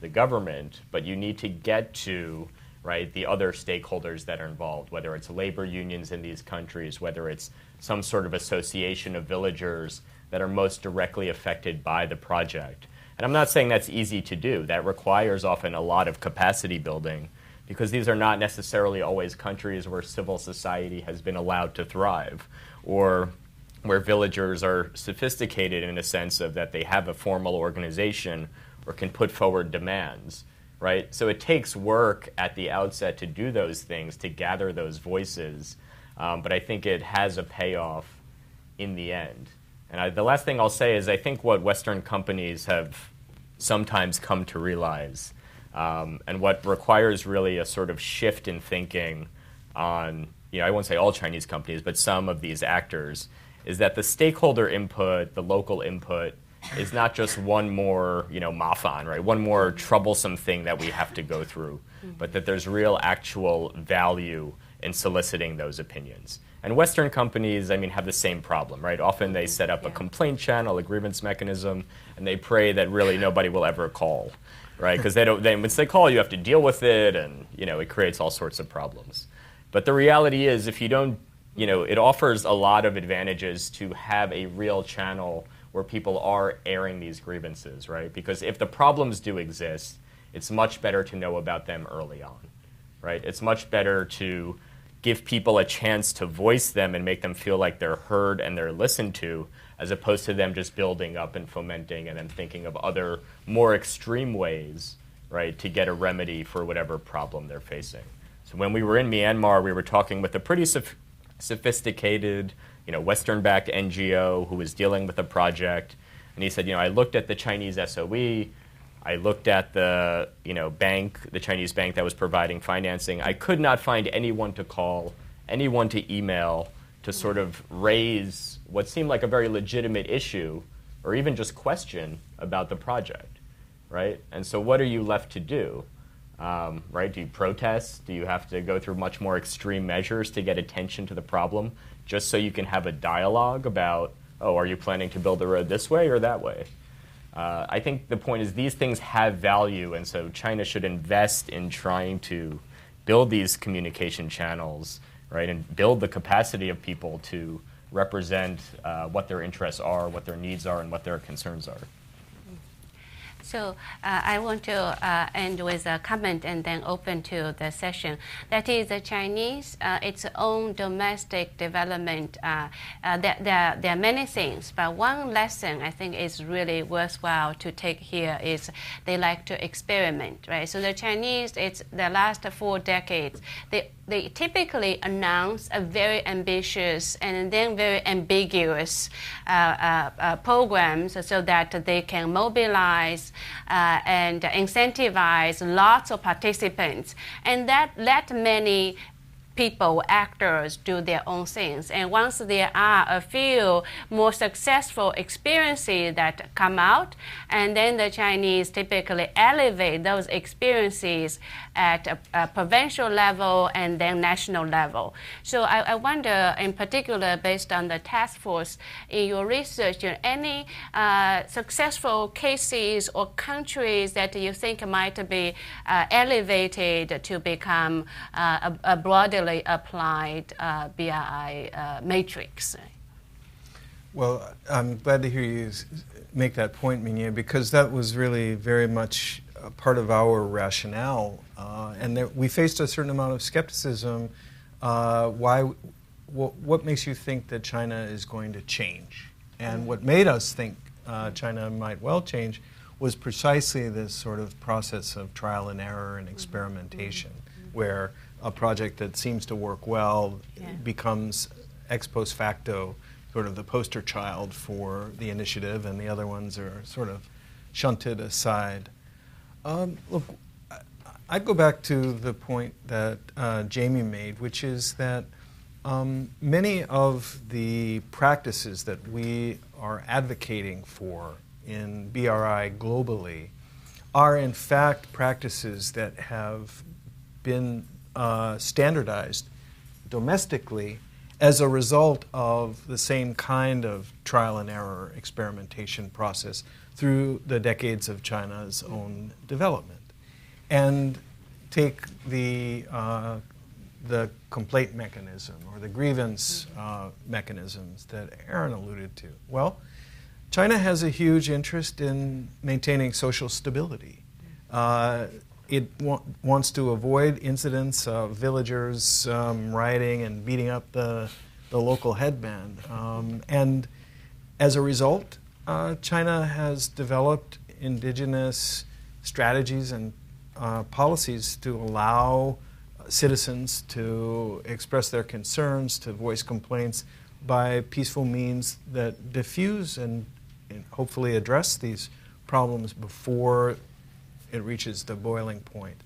the government, but you need to get to, right, the other stakeholders that are involved, whether it's labor unions in these countries, whether it's some sort of association of villagers that are most directly affected by the project. And I'm not saying that's easy to do. That requires often a lot of capacity building because these are not necessarily always countries where civil society has been allowed to thrive, or where villagers are sophisticated in a sense of that they have a formal organization or can put forward demands, right? So it takes work at the outset to do those things, to gather those voices, but I think it has a payoff in the end. And the last thing I'll say is I think what Western companies have sometimes come to realize, and what requires really a sort of shift in thinking on, I won't say all Chinese companies, but some of these actors, is that the stakeholder input, the local input, is not just one more, mafan, right? One more troublesome thing that we have to go through, but that there's real actual value in soliciting those opinions. And Western companies, have the same problem, right? Often they set up a complaint channel, a grievance mechanism, and they pray that really nobody will ever call, right? Because once they call, you have to deal with it, and it creates all sorts of problems. But the reality is, if you don't, it offers a lot of advantages to have a real channel where people are airing these grievances, right? Because if the problems do exist, it's much better to know about them early on, right? It's much better to give people a chance to voice them and make them feel like they're heard and they're listened to, as opposed to them just building up and fomenting and then thinking of other more extreme ways, right, to get a remedy for whatever problem they're facing. So when we were in Myanmar, we were talking with a pretty sophisticated, Western-backed NGO who was dealing with a project, and he said, I looked at the Chinese SOE, I looked at the bank, the Chinese bank that was providing financing. I could not find anyone to call, anyone to email to sort of raise what seemed like a very legitimate issue, or even just question about the project, right? And so what are you left to do? Right? Do you protest? Do you have to go through much more extreme measures to get attention to the problem, just so you can have a dialogue about, are you planning to build the road this way or that way? I think the point is these things have value, and so China should invest in trying to build these communication channels, right, and build the capacity of people to represent what their interests are, what their needs are, and what their concerns are. So I want to end with a comment and then open to the session. That is, the Chinese, its own domestic development, there are many things, but one lesson I think is really worthwhile to take here is they like to experiment, right? So the Chinese, it's the last 4 decades, they typically announce a very ambitious and then very ambiguous programs so that they can mobilize and incentivize lots of participants, and that let many people, actors, do their own things. And once there are a few more successful experiences that come out, and then the Chinese typically elevate those experiences at a provincial level and then national level. So I wonder, in particular, based on the task force, in your research, any successful cases or countries that you think might be elevated to become a broadly applied BRI matrix? Well, I'm glad to hear you make that point, Minye, because that was really very much a part of our rationale, and we faced a certain amount of skepticism. What makes you think that China is going to change? And what made us think China might well change was precisely this sort of process of trial and error and experimentation, where a project that seems to work well becomes ex post facto sort of the poster child for the initiative, and the other ones are sort of shunted aside. Look, I'd go back to the point that Jamie made, which is that many of the practices that we are advocating for in BRI globally are in fact practices that have been standardized domestically as a result of the same kind of trial and error experimentation process through the decades of China's own development. And take the complaint mechanism or the grievance mechanisms that Aaron alluded to. Well, China has a huge interest in maintaining social stability. it wants to avoid incidents of villagers rioting and beating up the local headman. And as a result, China has developed indigenous strategies and policies to allow citizens to express their concerns, to voice complaints by peaceful means that diffuse and hopefully address these problems before it reaches the boiling point.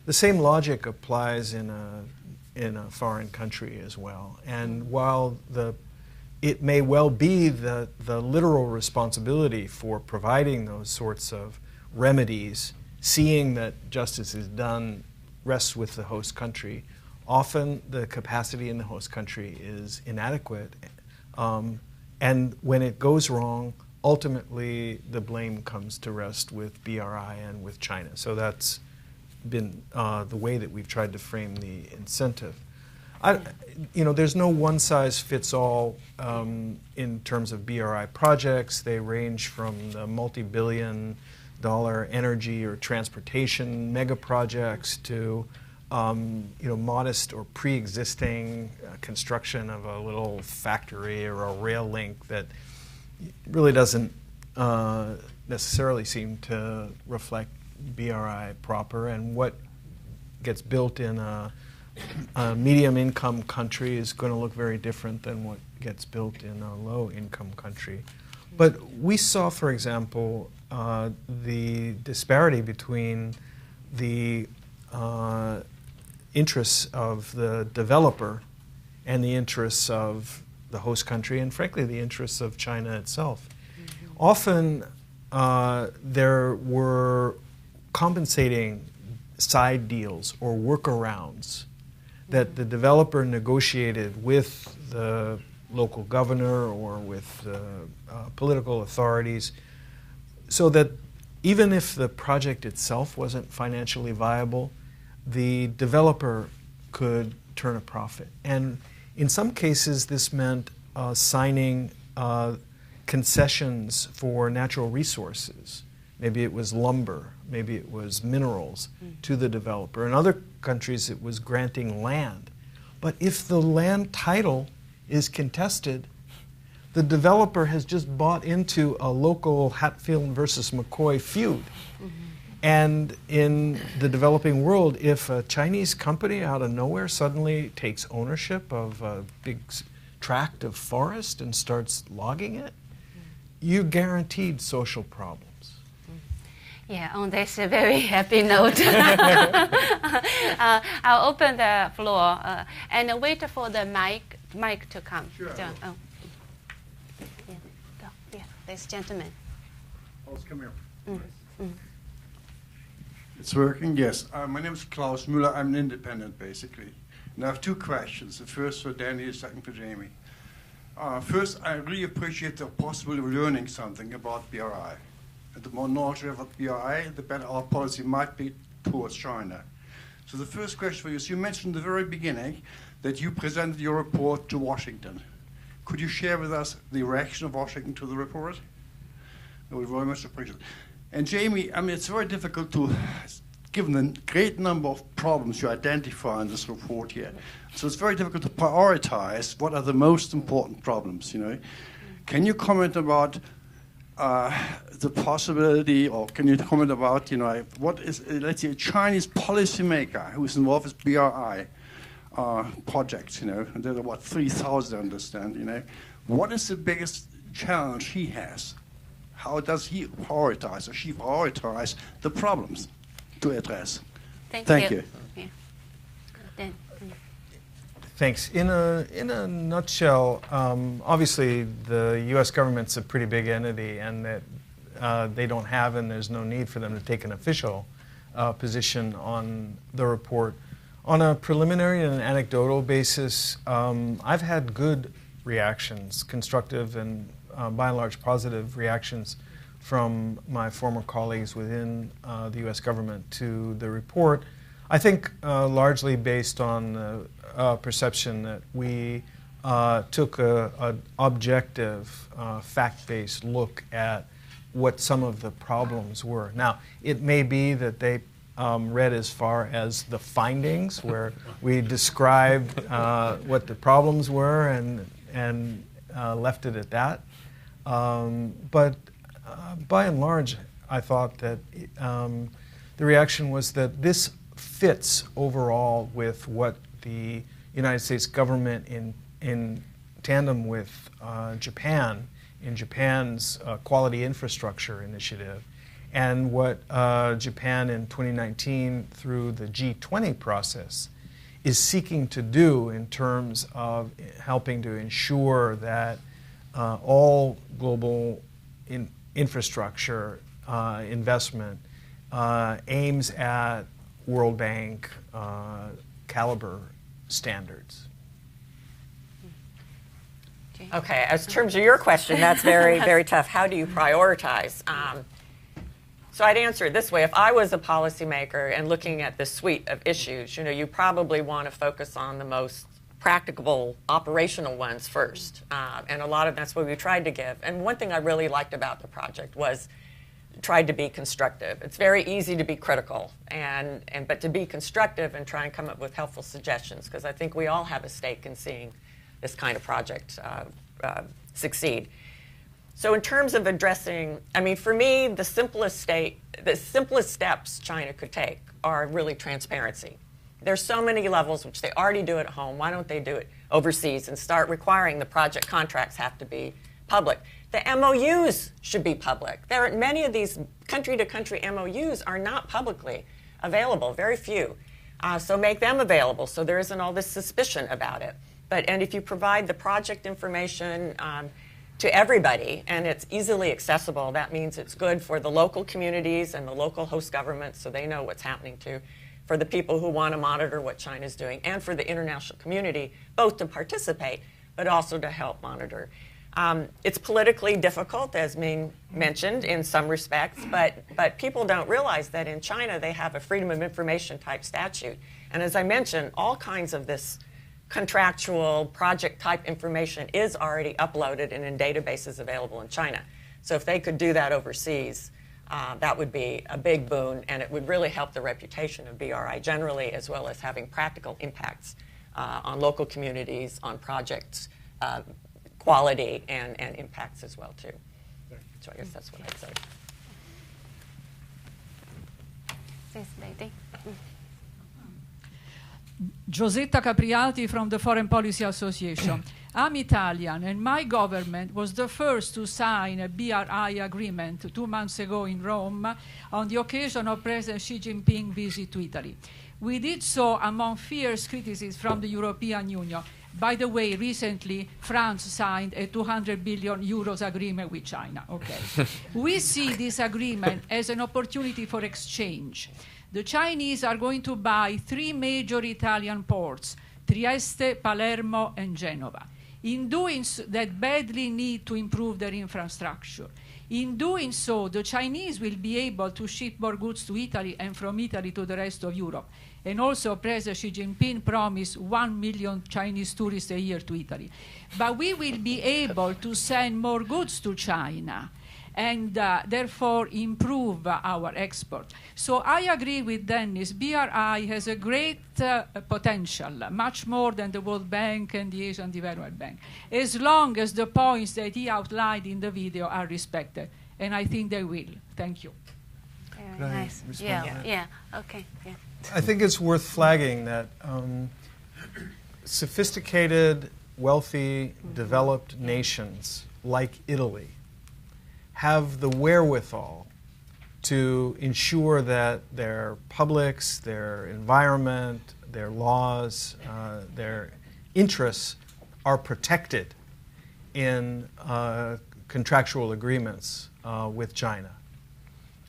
The same logic applies in a foreign country as well. And while it may well be the literal responsibility for providing those sorts of remedies, seeing that justice is done rests with the host country, often the capacity in the host country is inadequate. And when it goes wrong, ultimately the blame comes to rest with BRI and with China. So that's been the way that we've tried to frame the incentive. There's no one-size-fits-all in terms of BRI projects. They range from the multi-billion-dollar energy or transportation mega projects to modest or pre-existing construction of a little factory or a rail link that really doesn't necessarily seem to reflect BRI proper. And what gets built in a medium-income country is going to look very different than what gets built in a low-income country. But we saw, for example, the disparity between the interests of the developer and the interests of the host country, and frankly, the interests of China itself. Mm-hmm. Often, there were compensating side deals or workarounds that the developer negotiated with the local governor or with the political authorities, so that even if the project itself wasn't financially viable, the developer could turn a profit. And in some cases, this meant signing concessions for natural resources. Maybe it was lumber, maybe it was minerals to the developer. In other countries, it was granting land. But if the land title is contested, the developer has just bought into a local Hatfield versus McCoy feud. Mm-hmm. And in the developing world, if a Chinese company out of nowhere suddenly takes ownership of a big tract of forest and starts logging it, you're guaranteed social problems. Yeah, on this very happy note, I'll open the floor and wait for the mic to come. Sure. So, yeah, go. Yeah, this gentleman. Let's come here. Mm. It's working, yes. My name is Klaus Müller. I'm an independent, basically. And I have two questions. The first for Danny, the second for Jamie. First, I really appreciate the possibility of learning something about BRI. And the more knowledge we have about BRI, the better our policy might be towards China. So the first question for you is, you mentioned at the very beginning that you presented your report to Washington. Could you share with us the reaction of Washington to the report? I would very much appreciate it. And Jamie, I mean, it's very difficult to, given the great number of problems you identify in this report here, so it's very difficult to prioritize what are the most important problems, you know. Can you comment about the possibility, or can you comment about, you know, what is, let's say, a Chinese policymaker who is involved with BRI projects, you know, and there are, what, 3,000, I understand, you know. What is the biggest challenge he has? How does he prioritize, or she prioritize the problems to address? Thank you. Yeah. Thanks. In a nutshell, obviously the U.S. government's a pretty big entity, and that they don't have, and there's no need for them to take an official position on the report. On a preliminary and anecdotal basis, I've had good reactions, constructive and by and large positive reactions from my former colleagues within the U.S. government to the report. I think largely based on the perception that we took an objective, fact-based look at what some of the problems were. Now, it may be that they read as far as the findings, where we described what the problems were and left it at that. But by and large, I thought that the reaction was that this fits overall with what the United States government in tandem with Japan, in Japan's quality infrastructure initiative, and what Japan in 2019 through the G20 process is seeking to do in terms of helping to ensure that all global infrastructure investment aims at World Bank caliber standards. Okay, as terms of your question, that's very, very tough. How do you prioritize? So I'd answer it this way. If I was a policymaker and looking at the suite of issues, you probably want to focus on the most practicable, operational ones first. And a lot of that's what we tried to give. And one thing I really liked about the project was tried to be constructive. It's very easy to be critical, but to be constructive and try and come up with helpful suggestions, because I think we all have a stake in seeing this kind of project succeed. So in terms of addressing, for me, the simplest steps China could take are really transparency. There's so many levels which they already do at home. Why don't they do it overseas and start requiring the project contracts have to be public? The MOUs should be public. Many of these country-to-country MOUs are not publicly available, very few. So make them available so there isn't all this suspicion about it. And if you provide the project information to everybody and it's easily accessible, that means it's good for the local communities and the local host governments so they know what's happening too, for the people who want to monitor what China's doing, and for the international community, both to participate but also to help monitor. It's politically difficult, as Ming mentioned, in some respects, but people don't realize that in China they have a freedom of information type statute. And as I mentioned, all kinds of this contractual project type information is already uploaded and in databases available in China. So if they could do that overseas, that would be a big boon, and it would really help the reputation of BRI generally, as well as having practical impacts on local communities, on projects, quality, and impacts as well too. So I guess that's what I'd say. This lady. Giosetta Capriati from the Foreign Policy Association. I'm Italian, and my government was the first to sign a BRI agreement 2 months ago in Rome on the occasion of President Xi Jinping's visit to Italy. We did so among fierce criticism from the European Union. By the way, recently, France signed a 200 billion euros agreement with China. Okay. We see this agreement as an opportunity for exchange. The Chinese are going to buy 3 major Italian ports, Trieste, Palermo, and Genova. In doing so, that badly need to improve their infrastructure. In doing so, the Chinese will be able to ship more goods to Italy and from Italy to the rest of Europe. And also, President Xi Jinping promised 1 million Chinese tourists a year to Italy. But we will be able to send more goods to China and therefore improve our export. So I agree with Dennis. BRI has a great potential, much more than the World Bank and the Asian Development Bank, as long as the points that he outlined in the video are respected. And I think they will. Thank you. Very nice. Yeah. Okay. Yeah. I think it's worth flagging that sophisticated, wealthy, developed nations like Italy have the wherewithal to ensure that their publics, their environment, their laws, their interests are protected in contractual agreements with China.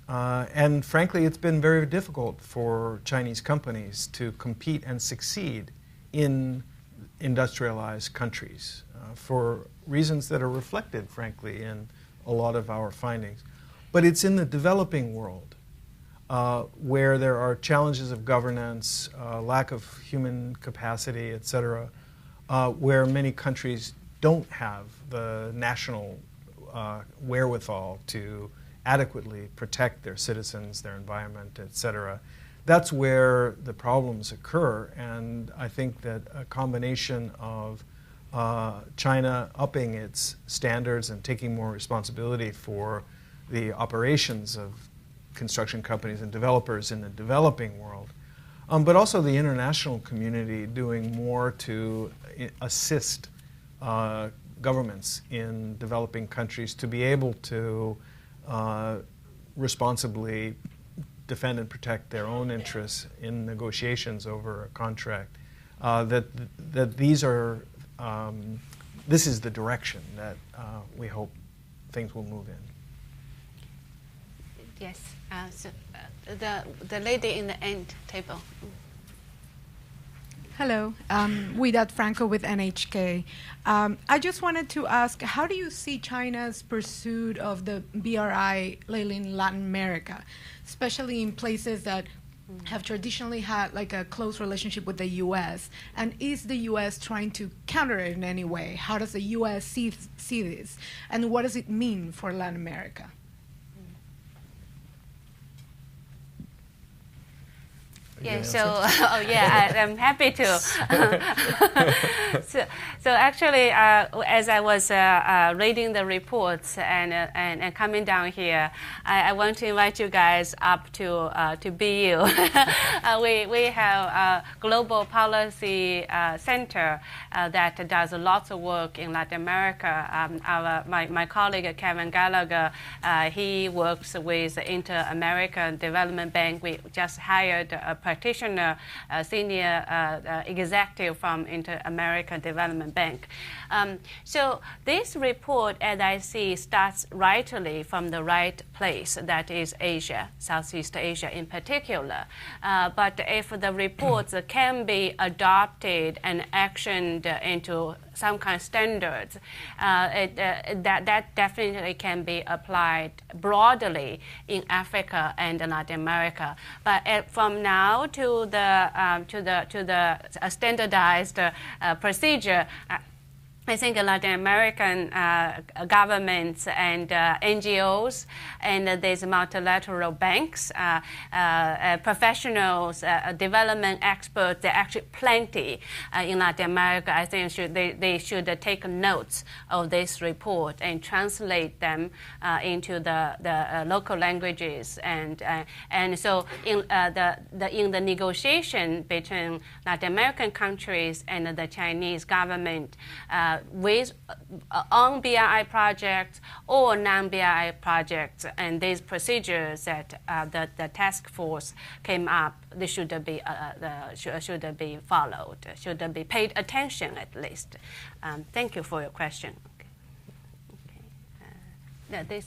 And frankly, it's been very difficult for Chinese companies to compete and succeed in industrialized countries for reasons that are reflected, frankly, in a lot of our findings. But it's in the developing world where there are challenges of governance, lack of human capacity, et cetera, where many countries don't have the national wherewithal to adequately protect their citizens, their environment, et cetera, that's where the problems occur. And I think that a combination of China upping its standards and taking more responsibility for the operations of construction companies and developers in the developing world, but also the international community doing more to assist governments in developing countries to be able to responsibly defend and protect their own interests in negotiations over a contract. That these are this is the direction that we hope things will move in. Yes. The lady in the end table. Hello, Widad Franco with NHK. I just wanted to ask, how do you see China's pursuit of the BRI lately in Latin America, especially in places that have traditionally had like a close relationship with the U.S.? And is the U.S. trying to counter it in any way? How does the U.S. see this? And what does it mean for Latin America? Yeah, I'm happy to. so actually, as I was reading the reports and coming down here, I want to invite you guys up to BU. We have a global policy center that does lots of work in Latin America. My colleague Kevin Gallagher, he works with the Inter-American Development Bank. We just hired a practitioner, senior executive from Inter-American Development Bank. So this report, as I see, starts rightly from the right place, that is Asia, Southeast Asia in particular. But if the reports can be adopted and actioned into some kind of standards, that definitely can be applied broadly in Africa and Latin America. But from now to the standardized procedure, I think Latin American governments and NGOs and these multilateral banks, professionals, development experts, there are actually plenty in Latin America. I think they should take notes of this report and translate them into the local languages. And so in the negotiation between Latin American countries and the Chinese government, with on BRI projects or non-BRI projects, and these procedures that the task force came up, they should be followed, should be paid attention at least. Thank you for your question. Okay.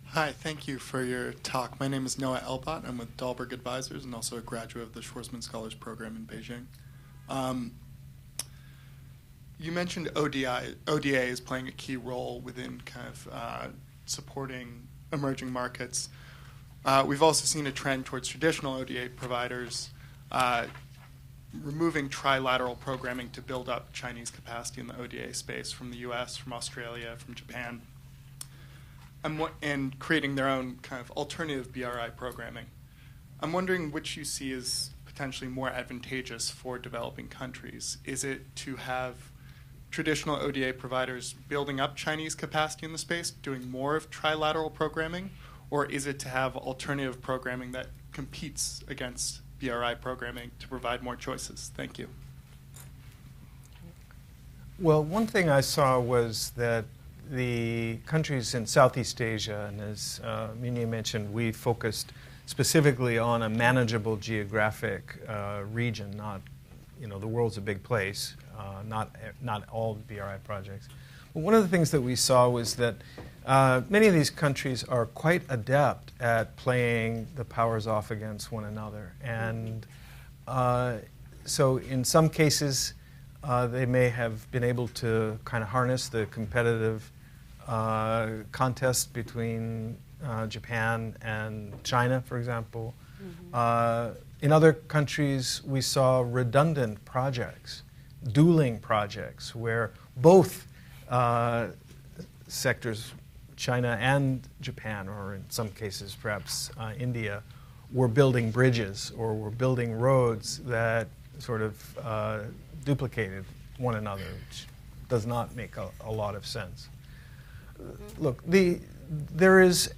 Hi, thank you for your talk. My name is Noah Elbot. I'm with Dahlberg Advisors and also a graduate of the Schwarzman Scholars Program in Beijing. You mentioned ODA is playing a key role within kind of supporting emerging markets. We've also seen a trend towards traditional ODA providers removing trilateral programming to build up Chinese capacity in the ODA space from the US, from Australia, from Japan, and creating their own kind of alternative BRI programming. I'm wondering which you see as potentially more advantageous for developing countries. Is it to have traditional ODA providers building up Chinese capacity in the space, doing more of trilateral programming, or is it to have alternative programming that competes against BRI programming to provide more choices? Thank you. Well, one thing I saw was that the countries in Southeast Asia, and as Minya mentioned, we focused specifically on a manageable geographic region. Not, the world's a big place, not all BRI projects. But one of the things that we saw was that many of these countries are quite adept at playing the powers off against one another. And so in some cases, they may have been able to kind of harness the competitive contest between Japan and China, for example. Mm-hmm. In other countries, we saw redundant projects, dueling projects, where both sectors China and Japan, or in some cases perhaps India, were building bridges or were building roads that sort of duplicated one another, which does not make a lot of sense. Look, there is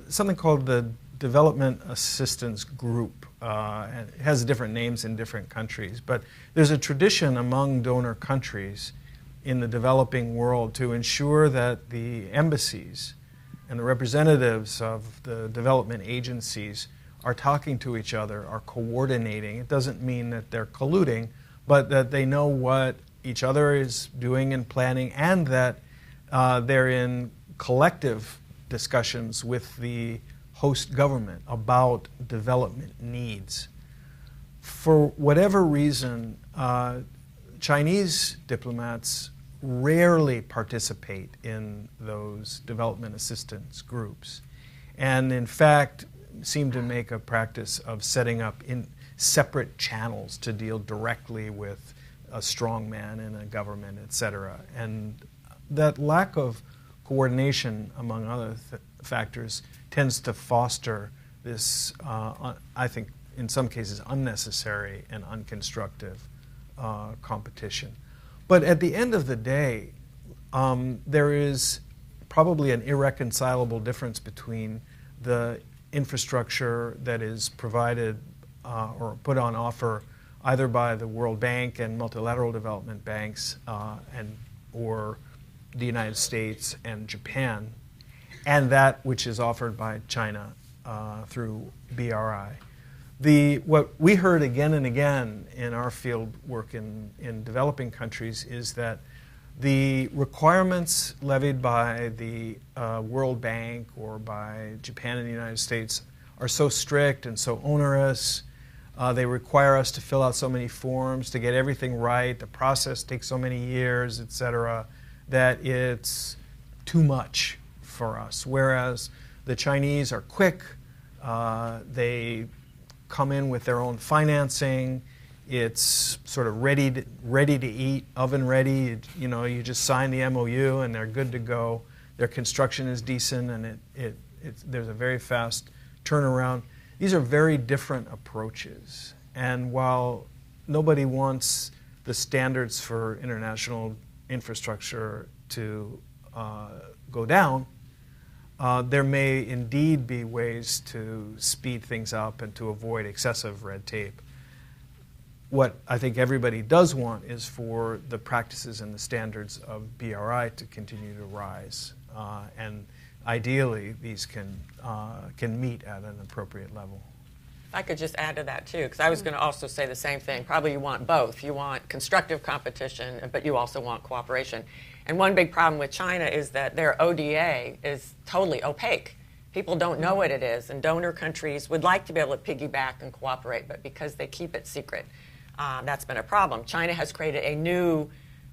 something called the Development Assistance Group, and it has different names in different countries, but there's a tradition among donor countries in the developing world to ensure that the embassies and the representatives of the development agencies are talking to each other, are coordinating. It doesn't mean that they're colluding, but that they know what each other is doing and planning, and that they're in collective discussions with the host government about development needs. For whatever reason, Chinese diplomats rarely participate in those development assistance groups, and in fact seem to make a practice of setting up in separate channels to deal directly with a strongman in a government, etc. And that lack of coordination, among other factors, tends to foster this, I think, in some cases, unnecessary and unconstructive competition. But at the end of the day, there is probably an irreconcilable difference between the infrastructure that is provided or put on offer either by the World Bank and multilateral development banks or the United States and Japan, and that which is offered by China through BRI. What we heard again and again in our field work in developing countries is that the requirements levied by the World Bank or by Japan and the United States are so strict and so onerous. They require us to fill out so many forms to get everything right. The process takes so many years, etc., that it's too much for us. Whereas the Chinese are quick. They come in with their own financing. It's sort of ready to eat, oven ready. You just sign the MOU and they're good to go. Their construction is decent, and there's a very fast turnaround. These are very different approaches. And while nobody wants the standards for international infrastructure to go down, there may indeed be ways to speed things up and to avoid excessive red tape. What I think everybody does want is for the practices and the standards of BRI to continue to rise. And ideally, these can meet at an appropriate level. If I could just add to that, too, because I was going to also say the same thing. Probably you want both. You want constructive competition, but you also want cooperation. And one big problem with China is that their ODA is totally opaque. People don't know what it is, and donor countries would like to be able to piggyback and cooperate, but because they keep it secret, that's been a problem. China has created a new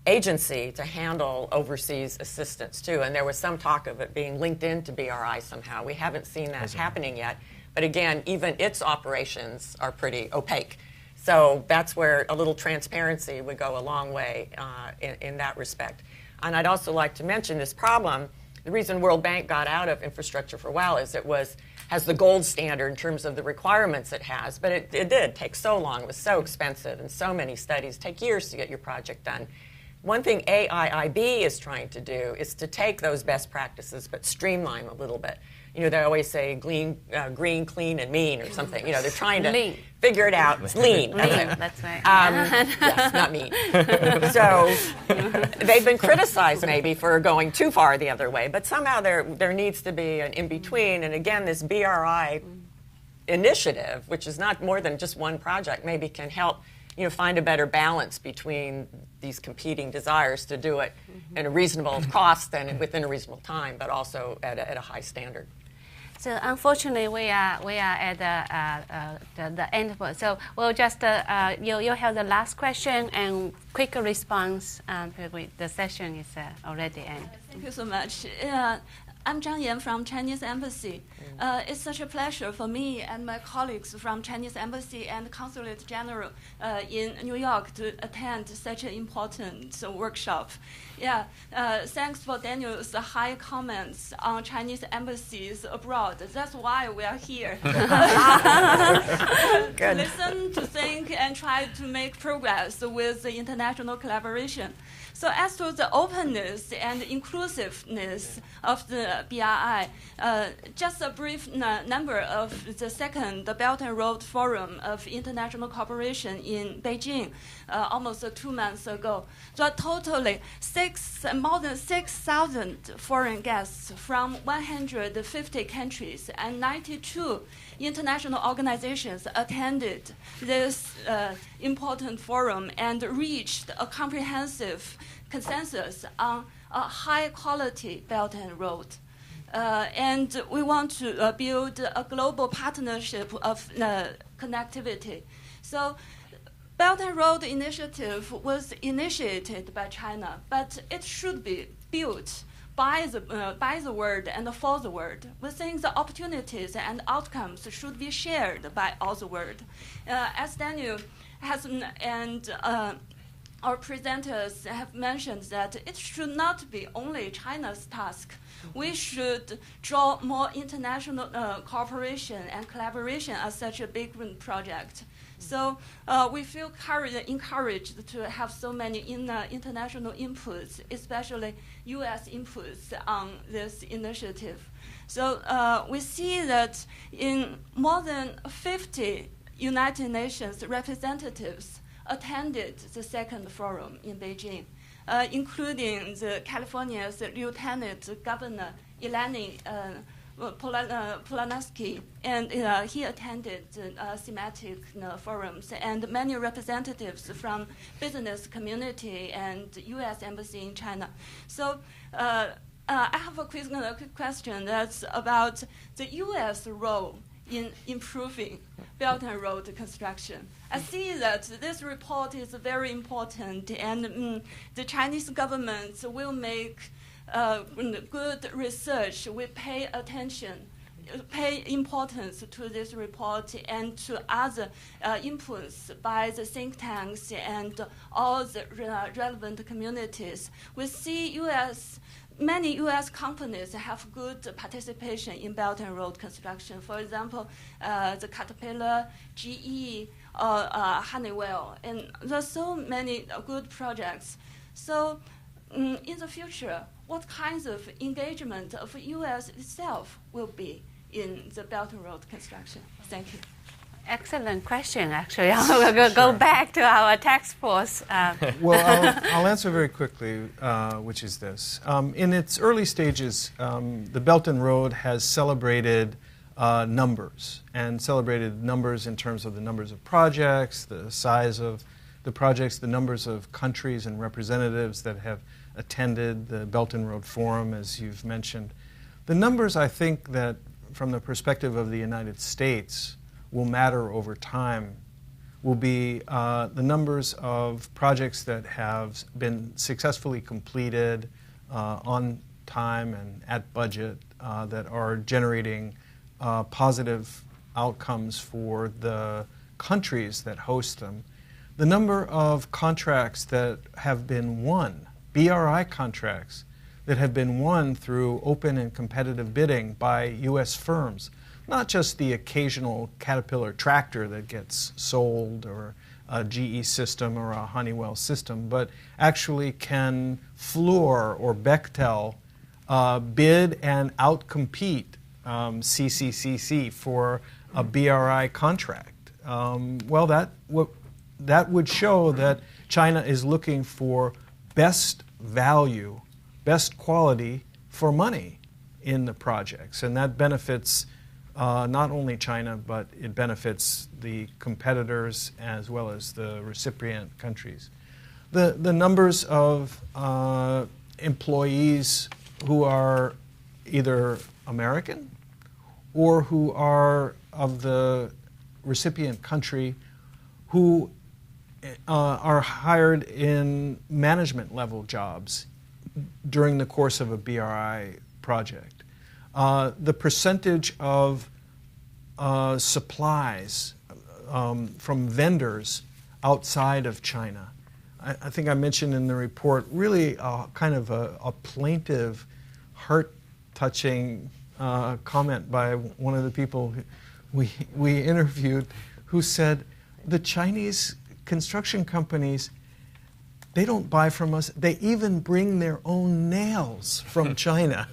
agency to handle overseas assistance, too, and there was some talk of it being linked into BRI somehow. We haven't seen that happening yet, but again, even its operations are pretty opaque. So that's where a little transparency would go a long way in that respect. And I'd also like to mention this problem. The reason World Bank got out of Infrastructure for Well is it has the gold standard in terms of the requirements it has, but it did take so long. It was so expensive, and so many studies take years to get your project done. One thing AIIB is trying to do is to take those best practices but streamline a little bit. They always say green, clean, and mean or something. They're trying to figure it out. It's lean. That's right. Yes, not mean. So they've been criticized maybe for going too far the other way, but somehow there needs to be an in-between. And again, this BRI initiative, which is not more than just one project, maybe can help find a better balance between these competing desires to do it in a reasonable cost and within a reasonable time, but also at a high standard. So unfortunately, we are at the end. So we'll just you have the last question and quick response. The session is already end. Thank you so much. I'm Zhang Yan from Chinese Embassy. It's such a pleasure for me and my colleagues from Chinese Embassy and Consulate General in New York to attend such an important workshop. Yeah, thanks for Daniel's high comments on Chinese embassies abroad. That's why we are here. To listen, to think, and try to make progress with the international collaboration. So as to the openness and inclusiveness of the BRI, just a brief number of the second Belt and Road Forum of International Cooperation in Beijing almost 2 months ago. So totally more than 6,000 foreign guests from 150 countries and 92 international organizations attended this important forum and reached a comprehensive consensus on a high-quality Belt and Road. And we want to build a global partnership of connectivity. So Belt and Road Initiative was initiated by China, but it should be built by the world and for the world. We think the opportunities and outcomes should be shared by all the world. As Daniel has and our presenters have mentioned, that it should not be only China's task. We should draw more international cooperation and collaboration as such a big project. So we feel encouraged to have so many international inputs, especially U.S. inputs on this initiative. So we see that in more than 50 United Nations representatives attended the second forum in Beijing, including California's Lieutenant Governor Eleni Polanaski, and he attended thematic forums, and many representatives from business community and U.S. Embassy in China. So I have a quick question that's about the U.S. role in improving Belt and Road construction. I see that this report is very important, and the Chinese government will make good research. We pay attention, pay importance to this report and to other inputs by the think tanks and all the relevant communities. We see many U.S. companies have good participation in Belt and Road construction. For example, the Caterpillar, GE, or Halegua, and there's so many good projects. So in the future, what kinds of engagement of U.S. itself will be in the Belt and Road construction? Thank you. Excellent question, actually. I'll go back to our task force. Well, I'll answer very quickly, which is this. In its early stages, the Belt and Road has celebrated numbers, and celebrated numbers in terms of the numbers of projects, the size of the projects, the numbers of countries and representatives that have attended the Belt and Road Forum, as you've mentioned. The numbers, I think, that from the perspective of the United States will matter over time will be the numbers of projects that have been successfully completed on time and at budget that are generating positive outcomes for the countries that host them. The number of contracts that have been won, BRI contracts, that have been won through open and competitive bidding by U.S. firms, not just the occasional Caterpillar tractor that gets sold or a GE system or a Honeywell system, but actually can Fluor or Bechtel bid and outcompete CCCC for a BRI contract. Well, that would show that China is looking for best value, best quality for money in the projects, and that benefits not only China, but it benefits the competitors as well as the recipient countries. The numbers of employees who are either American or who are of the recipient country who are hired in management level jobs during the course of a BRI project. the percentage of supplies from vendors outside of China. I think I mentioned in the report really kind of a plaintive, heart-touching comment by one of the people we interviewed, who said the Chinese construction companies, they don't buy from us. They even bring their own nails from China.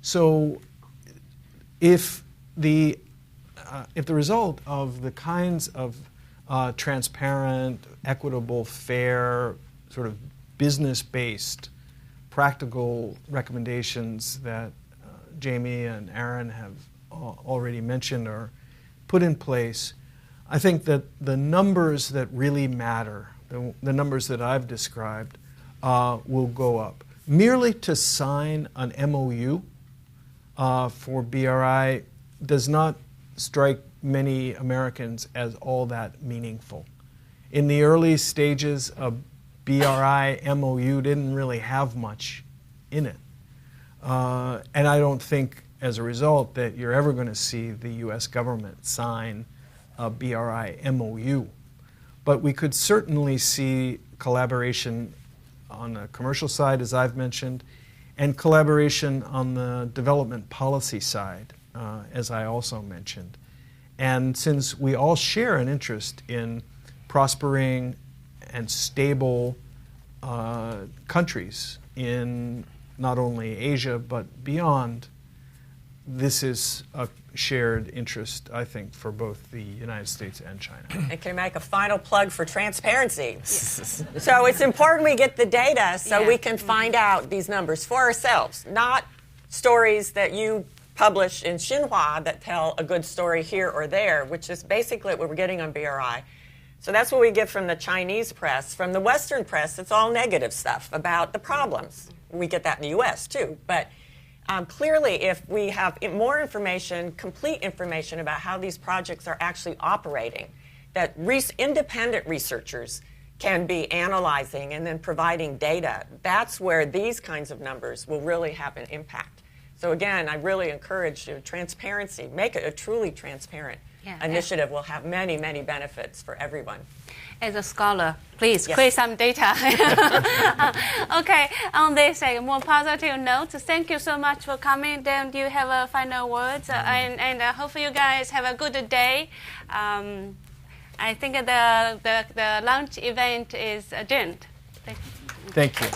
So if the result of the kinds of transparent, equitable, fair, sort of business-based, practical recommendations that Jamie and Aaron have already mentioned are put in place, I think that the numbers that really matter, the numbers that I've described, will go up. Merely to sign an MOU for BRI does not strike many Americans as all that meaningful. In the early stages, a BRI MOU didn't really have much in it. And I don't think, as a result, that you're ever going to see the U.S. government sign a BRI MOU. But we could certainly see collaboration on the commercial side, as I've mentioned, and collaboration on the development policy side, as I also mentioned. And since we all share an interest in prospering and stable countries in not only Asia but beyond, this is a shared interest, I think, for both the United States and China. And can I make a final plug for transparency? Yes. So it's important we get the data so we can find out these numbers for ourselves, not stories that you publish in Xinhua that tell a good story here or there, which is basically what we're getting on BRI. So that's what we get from the Chinese press. From the Western press, it's all negative stuff about the problems. We get that in the U.S. too. But clearly, if we have more information, complete information about how these projects are actually operating, that independent researchers can be analyzing and then providing data, that's where these kinds of numbers will really have an impact. So again, I really encourage transparency. Make it a truly transparent initiative. Will have many, many benefits for everyone. As a scholar, please create some data. Okay, on this more positive note, thank you so much for coming. Then do you have a final words? And hopefully you guys have a good day. I think the lunch event is adjourned. Thank you.